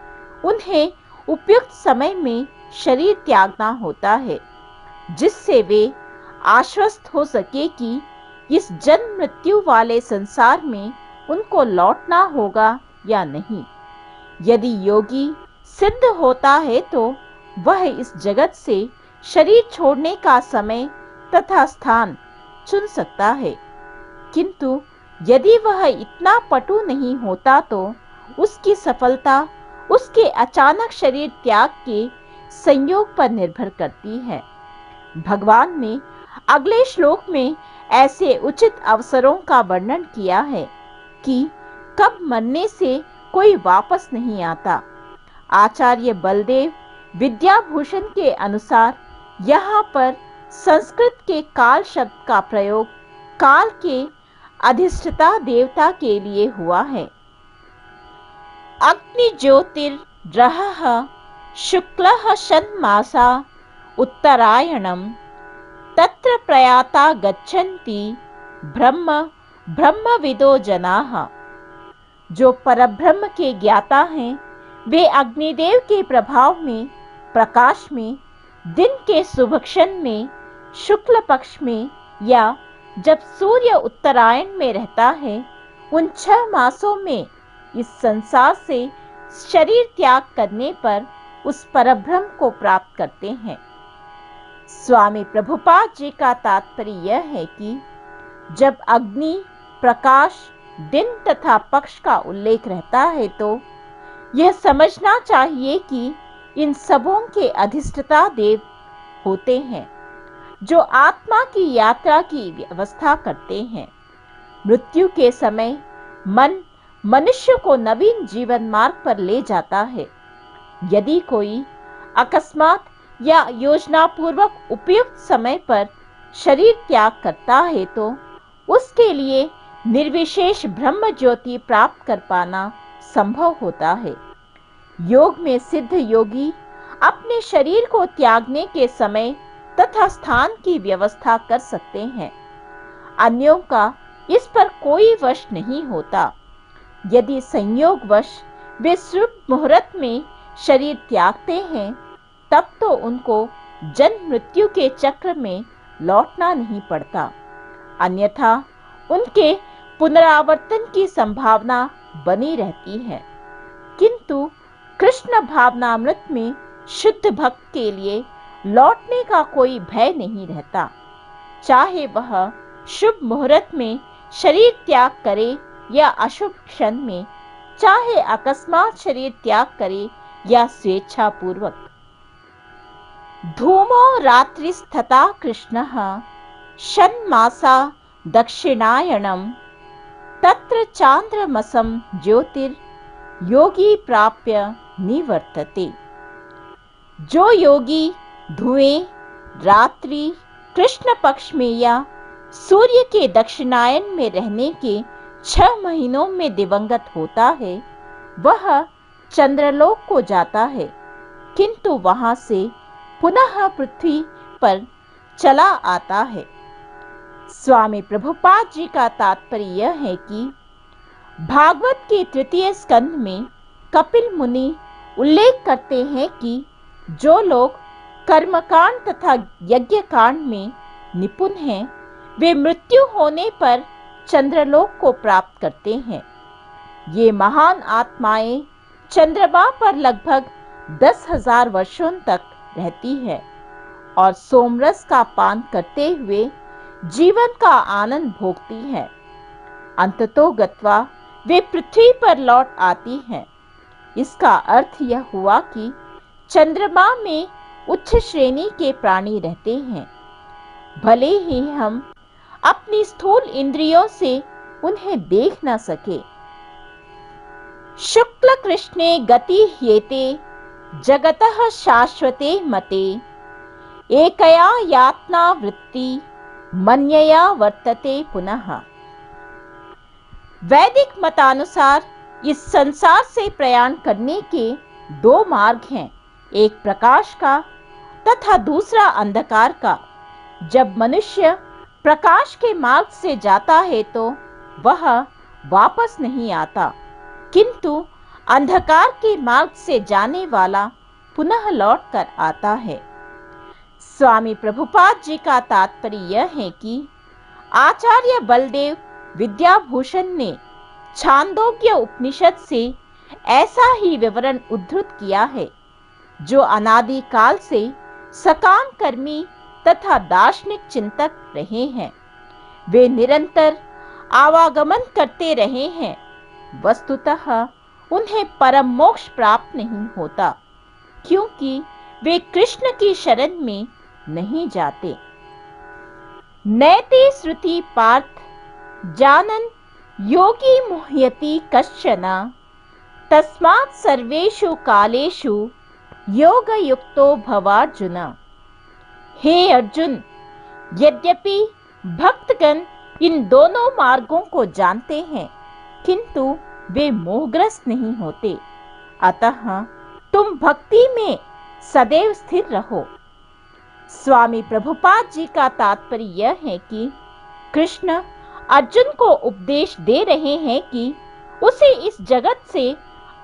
[SPEAKER 1] उन्हें उपयुक्त समय में शरीर त्यागना होता है, जिससे वे आश्वस्त हो सके कि इस जन्म मृत्यु वाले संसार में उनको लौटना होगा या नहीं। यदि योगी सिद्ध होता है तो वह इस जगत से शरीर छोड़ने का समय तथा स्थान चुन सकता है, किंतु यदि वह इतना पटु नहीं होता तो उसकी सफलता उसके अचानक शरीर त्याग के संयोग पर निर्भर करती है। भगवान ने अगले श्लोक में ऐसे उचित अवसरों का वर्णन किया है कि कब मरने से कोई वापस नहीं आता। आचार्य बलदेव विद्याभूषण के अनुसार यहाँ पर संस्कृत के काल शब्द का प्रयोग काल के अधिष्ठता देवता के लिए हुआ है। अग्नि ज्योतिर्ग्रहः शुक्लः षण्मासा उत्तरायणम तत्र प्रयाता गच्छन्ति ब्रह्मविदो जनाः। जो परब्रह्म के ज्ञाता हैं, वे अग्निदेव के प्रभाव में, प्रकाश में, दिन के शुभक्षण में, शुक्ल पक्ष में या जब सूर्य उत्तरायण में रहता है, उन 6 मासों में इस संसार से शरीर त्याग करने पर उस परब्रह्म को प्राप्त करते हैं। स्वामी प्रभुपाद जी का तात्पर्य यह है कि जब अग्नि, प्रकाश, दिन तथा पक्ष का उल्लेख रहता है तो यह समझना चाहिए कि इन सबों के अधिष्ठता देव होते हैं, जो आत्मा की यात्रा की व्यवस्था करते हैं। मृत्यु के समय मन मनुष्य को नवीन जीवन मार्ग पर ले जाता है। यदि कोई अकस्मात या योजनापूर्वक उपयुक्त समय पर शरीर त्याग करता है तो उसके लिए निर्विशेष ब्रह्म ज्योति प्राप्त कर पाना संभव होता है। योग में सिद्ध योगी अपने शरीर को त्यागने के समय तथा स्थान की व्यवस्था कर सकते हैं। अन्यों का इस पर कोई वश नहीं होता। यदि संयोगवश वे शुभ मुहूर्त में शरीर त्यागते हैं, तब तो उनको जन्म मृत्यु के चक्र में लौटना नहीं पड़ता, अन्यथा उनके पुनरावर्तन की संभावना बनी रहती है। किंतु कृष्ण भावनामृत में शुद्ध भक्त के लिए लौटने का कोई भय नहीं रहता। चाहे वह शुभ मुहूर्त में शरीर त्याग करे या अशुभ क्षण में, चाहे अकस्मात शरीर त्याग करे या स्वेच्छा पूर्वक। धूमो रात्रिस्तथा कृष्णः षण्मासा दक्षिणायनम तत्र चांद्रमसम ज्योतिर्योगी प्राप्य निवर्तते। जो योगी धुएं, रात्रि, कृष्ण पक्ष में या सूर्य के दक्षिणायन में रहने के 6 महीनों में दिवंगत होता है, वह चंद्रलोक को जाता है, किंतु वहां से पुनः पृथ्वी पर चला आता है। स्वामी प्रभुपाद जी का तात्पर्य यह है कि भागवत के 3 स्कंद में कपिल मुनि उल्लेख करते हैं कि जो लोग कर्मकांड तथा यज्ञ कांड में निपुण हैं, वे मृत्यु होने पर चंद्रलोक को प्राप्त करते हैं। ये महान आत्माएं चंद्रमा पर लगभग 10,000 वर्षों तक रहती है और सोमरस का पान करते हुए जीवन का आनंद भोगती है। अंततोगत्वा वे पृथ्वी पर लौट आती हैं। इसका अर्थ यह हुआ कि चंद्रमा में उच्च श्रेणी के प्राणी रहते हैं, भले ही हम अपनी स्थूल इंद्रियों से उन्हें देख न सके। शुक्ल कृष्णे गति ह्येते जगतः शाश्वते मते एकया यातना वृत्ति मन्यया वर्तते पुनः। वैदिक मतानुसार इस संसार से प्रयाण करने के 2 मार्ग हैं, एक प्रकाश का तथा दूसरा अंधकार का। जब मनुष्य प्रकाश के मार्ग से जाता है तो वह वापस नहीं आता, किंतु अंधकार के मार्ग से जाने वाला पुनः लौट कर आता है। स्वामी प्रभुपाद जी का तात्पर्य यह है कि आचार्य बलदेव विद्याभूषण ने छांदोग्य उपनिषद से ऐसा ही विवरण उद्धृत किया है, जो अनादि काल से सकाम कर्मी तथा दार्शनिक चिंतक रहे हैं। वे निरंतर आवागमन करते रहे हैं। वस्तुतः उन्हें परम मोक्ष प्राप्त नहीं होता, क्योंकि वे कृष्ण की शरण में नहीं जाते। नैते श्रुति पार्थ जानन योगी मुह्यति कश्चन तस्मात् सर्वेषु कालेषु योग युक्तो भवार्जुन। हे अर्जुन, यद्यपि भक्तगण इन दोनों मार्गों को जानते हैं, किंतु वे मोहग्रस्त नहीं होते। अतः तुम भक्ति में सदैव स्थिर रहो। स्वामी प्रभुपाद जी का तात्पर्य यह है कि कृष्ण अर्जुन को उपदेश दे रहे हैं कि उसे इस जगत से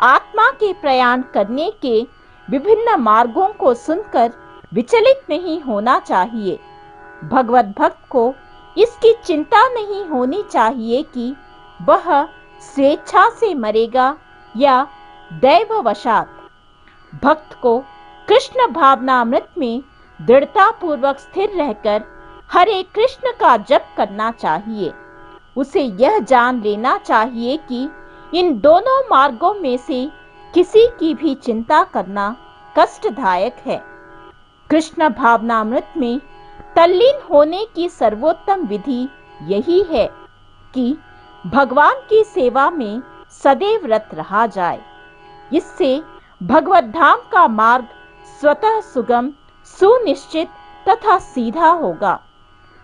[SPEAKER 1] आत्मा के प्रयाण करने के विभिन्न मार्गों को सुनकर विचलित नहीं होना चाहिए। भगवत भक्त को इसकी चिंता नहीं होनी चाहिए कि वह स्वेच्छा से मरेगा या दैववशात। भक्त को कृष्ण भावनामृत में दृढ़ता पूर्वक स्थिर रहकर हरे कृष्ण का जप करना चाहिए। उसे यह जान लेना चाहिए कि इन दोनों मार्गों में से किसी की भी चिंता करना कष्टदायक है। कृष्ण भावनामृत में तल्लीन होने की सर्वोत्तम विधि यही है कि भगवान की सेवा में सदैव रत रहा जाए। इससे भगवत धाम का मार्ग स्वतः सुगम, सुनिश्चित तथा सीधा होगा।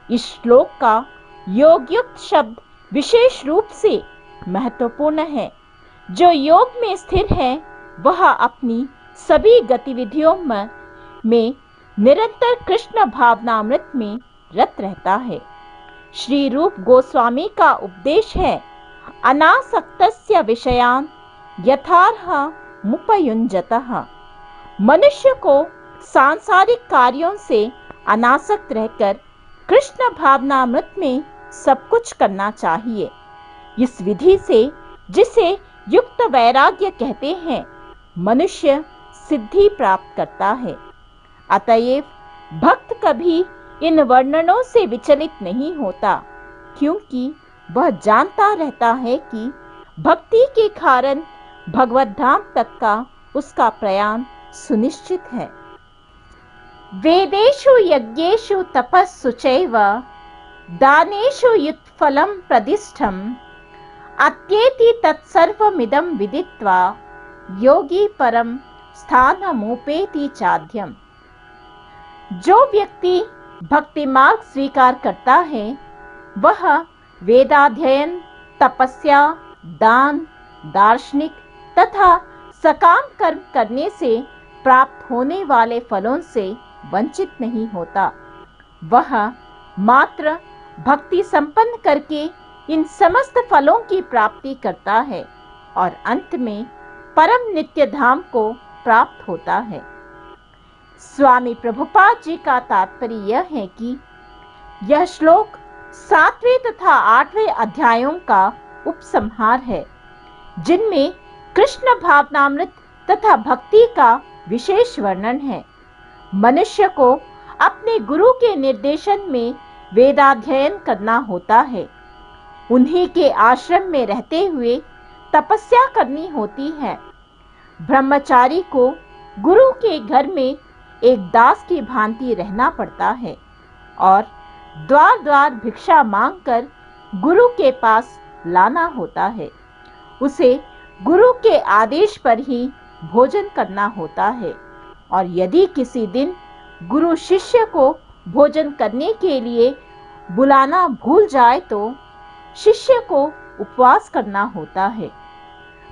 [SPEAKER 1] इस श्लोक का योगयुक्त शब्द विशेष रूप से महत्वपूर्ण है। जो योग में स्थिर है वह अपनी सभी गतिविधियों में निरंतर कृष्ण भावनामृत में रत रहता है। श्री रूप गोस्वामी का उपदेश है, अनासक्तस्य विषयान् यथार्ह मुपयुञ्जतः। मनुष्य को सांसारिक कार्यों से अनासक्त रहकर कृष्ण भावनामृत में सब कुछ करना चाहिए। इस विधि से, जिसे युक्त वैराग्य कहते हैं, मनुष्य सिद्धि प्राप्त करता है। अतएव भक्त कभी इन वर्णनों से विचलित नहीं होता, क्योंकि वह जानता रहता है कि भक्ति के कारण भगवत धाम तक का उसका प्रयाण सुनिश्चित है। वेदेषु यज्ञेषु तपस्सु चैव दानेषु युत्फलं प्रदिष्ठम् अत्येति तत्सर्वमिदं विदित्वा योगी परम स्थानमुपेति चाध्यम्। जो व्यक्ति भक्ति मार्ग स्वीकार करता है, वह वेदाध्ययन, तपस्या, दान, दार्शनिक तथा सकाम कर्म करने से प्राप्त होने वाले फलों से वंचित नहीं होता। वह मात्र भक्ति संपन्न करके इन समस्त फलों की प्राप्ति करता है और अंत में परम नित्य धाम को प्राप्त होता है। स्वामी प्रभुपाद जी का तात्पर्य यह है कि यह श्लोक 7वें तथा 8वें अध्यायों का उपसंहार है, जिनमें कृष्ण भावनामृत तथा भक्ति का विशेष वर्णन है। मनुष्य को अपने गुरु के निर्देशन में वेदाध्ययन करना होता है। उन्हीं के आश्रम में रहते हुए तपस्या करनी होती है। ब्रह्मचारी को गुरु के घर में एक दास की भांति रहना पड़ता है और द्वार द्वार भिक्षा मांगकर गुरु के पास लाना होता है। उसे गुरु के आदेश पर ही भोजन करना होता है और यदि किसी दिन गुरु शिष्य को भोजन करने के लिए बुलाना भूल जाए तो शिष्य को उपवास करना होता है।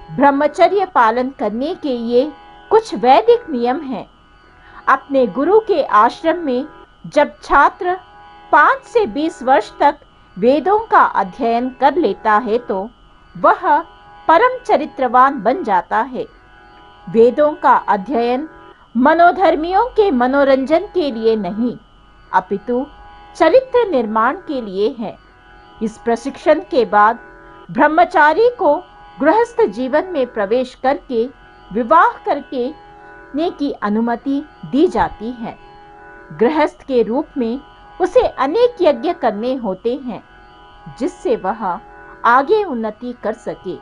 [SPEAKER 1] ब्रह्मचर्य पालन करने के ये कुछ वैदिक नियम हैं। अपने गुरु के आश्रम में जब छात्र 5 से 20 वर्ष तक वेदों का अध्ययन कर लेता है तो वह परम चरित्रवान बन जाता है। वेदों का अध्ययन मनोधर्मियों के मनोरंजन के लिए नहीं, अपितु चरित्र निर्माण के लिए है। इस प्रशिक्षण के बाद ब्रह्मचारी को गृहस्थ जीवन में प्रवेश करके विवाह करके ने की अनुमति दी जाती है। गृहस्थ के रूप में उसे अनेक यज्ञ करने होते हैं जिससे वह आगे उन्नति कर सके।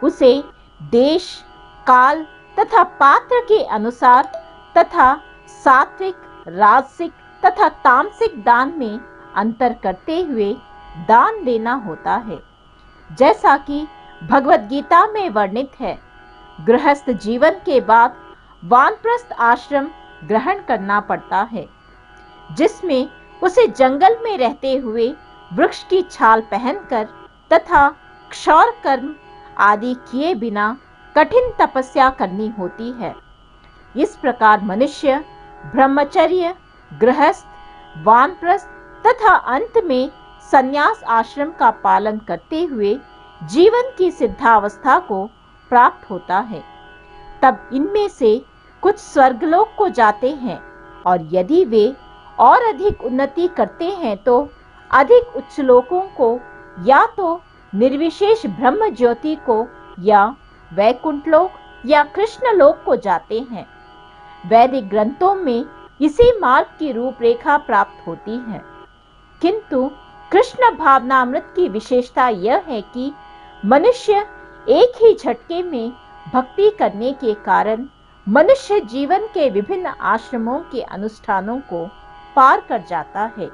[SPEAKER 1] उसे देश, काल तथा पात्र के अनुसार तथा सात्विक, राजसिक तथा तामसिक दान में अंतर करते हुए दान देना होता है। जैसा कि भगवत गीता में वर्णित है, गृहस्थ जीवन के बाद वानप्रस्थ आश्रम ग्रहण करना पड़ता है, जिसमें उसे जंगल में रहते हुए वृक्ष की छाल पहनकर तथा क्षौर कर्म आदि किए बिना कठिन तपस्या करनी होती है। इस प्रकार मनुष्य ब्रह्मचर्य, गृहस्थ, वानप्रस्थ तथा अंत में संन्यास आश्रम का पालन करते हुए जीवन की सिद्धावस्था को प्राप्त होता है। तब इनमें से कुछ स्वर्गलोक को जाते हैं और यदि वे और अधिक उन्नति करते हैं तो अधिक उच्च लोकों को या तो निर्विशेष ब्रह्म ज्योति को या वैकुंठ लोक या कृष्ण लोक को जाते हैं। वैदिक ग्रंथों में इसी मार्ग की रूपरेखा प्राप्त होती है, किंतु कृष्ण भावनामृत की विशेषता यह है कि मनुष्य एक ही झटके में भक्ति करने के कारण मनुष्य जीवन के विभिन्न आश्रमों के अनुष्ठानों को पार कर जाता है।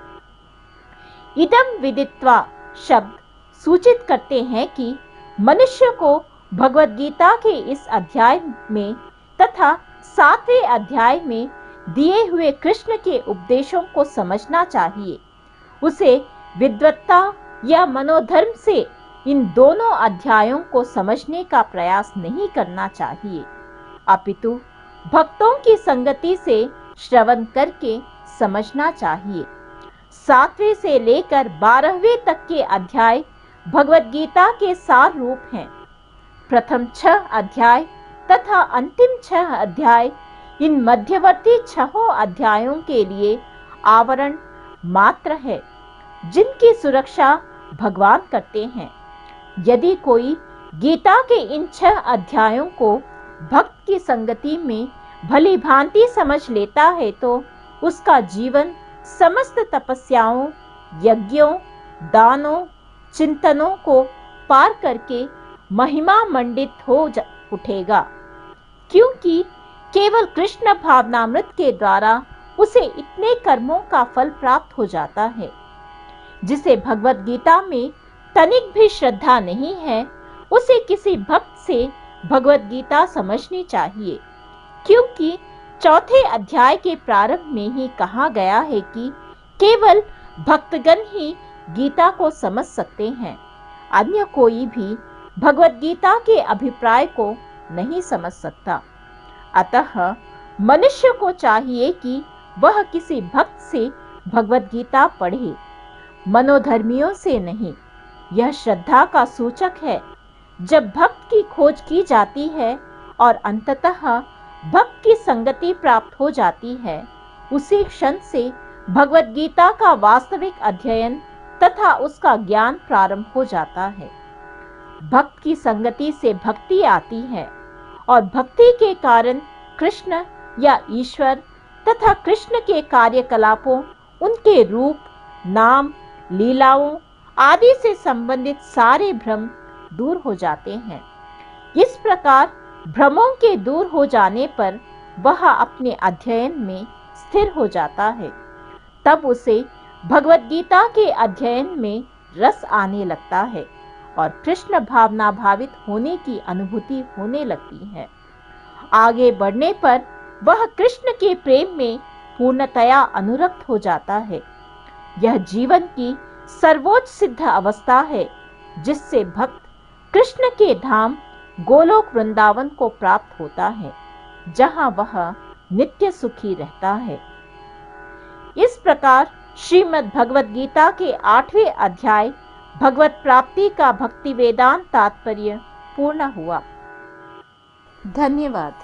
[SPEAKER 1] इदम विदित्वा शब्द सूचित करते हैं कि मनुष्य को भगवत गीता के इस अध्याय में तथा 7वें अध्याय में दिए हुए कृष्ण के उपदेशों को समझना चाहिए। उसे विद्वत्ता या मनोधर्म से इन दोनों अध्यायों को समझने का प्रयास नहीं करना चाहिए, अपितु भक्तों की संगति से श्रवण करके समझना चाहिए। 7वें से लेकर 12वें तक के अध्याय भगवत गीता के सार रूप हैं। प्रथम 6 अध्याय तथा अंतिम 6 अध्याय इन मध्यवर्ती 6 अध्यायों के लिए आवरण मात्र है, जिनकी सुरक्षा भगवान करते हैं। यदि कोई गीता के इन 6 अध्यायों को भक्त की संगति में भली भांति समझ लेता है तो उसका जीवन समस्त तपस्याओं, यज्ञों, दानों, चिंतनों को पार करके महिमा मंडित हो उठेगा, क्योंकि केवल कृष्ण भावनामृत के द्वारा उसे इतने कर्मों का फल प्राप्त हो जाता है। जिसे भगवत गीता में तनिक भी श्रद्धा नहीं है, उसे किसी भक्त से भगवत गीता समझनी चाहिए, क्योंकि 4थे अध्याय के प्रारंभ में ही कहा गया है कि केवल भक्तगण ही गीता को समझ सकते हैं, अन्य कोई भी भगवत गीता के अभिप्राय को नहीं समझ सकता। अतः मनुष्य को चाहिए कि वह किसी भक्त से भगवत गीता पढ़े, मनोधर्मियों से नहीं। यह श्रद्धा का सूचक है। जब भक्त की खोज की जाती है और अंततः भक्त की संगति प्राप्त हो जाती है, उसी क्षण से भगवत गीता का वास्तविक अध्ययन तथा उसका ज्ञान प्रारंभ हो जाता है। भक्त की संगति से भक्ति आती है और भक्ति के कारण कृष्ण या ईश्वर तथा कृष्ण के कार्यकलापों, उनके रूप, नाम, लीलाओं आदि से संबंधित सारे भ्रम दूर हो जाते हैं। इस प्रकार भ्रमों के दूर हो जाने पर वह अपने अध्ययन में स्थिर हो जाता है। तब उसे भगवत गीता के अध्ययन में रस आने लगता है और कृष्ण भावना भावित होने की अनुभूति होने लगती है। आगे बढ़ने पर वह कृष्ण के प्रेम में पूर्णतया अनुरक्त हो जाता है। यह जीवन की सर्वोच्च सिद्ध अवस्था है, जिससे भक्त कृष्ण के धाम गोलोक वृंदावन को प्राप्त होता है, जहां वह नित्य सुखी रहता है। इस प्रकार श्रीमद् भगवत गीता के 8वें अध्याय भगवत प्राप्ति का भक्ति वेदांत तात्पर्य पूर्ण हुआ। धन्यवाद।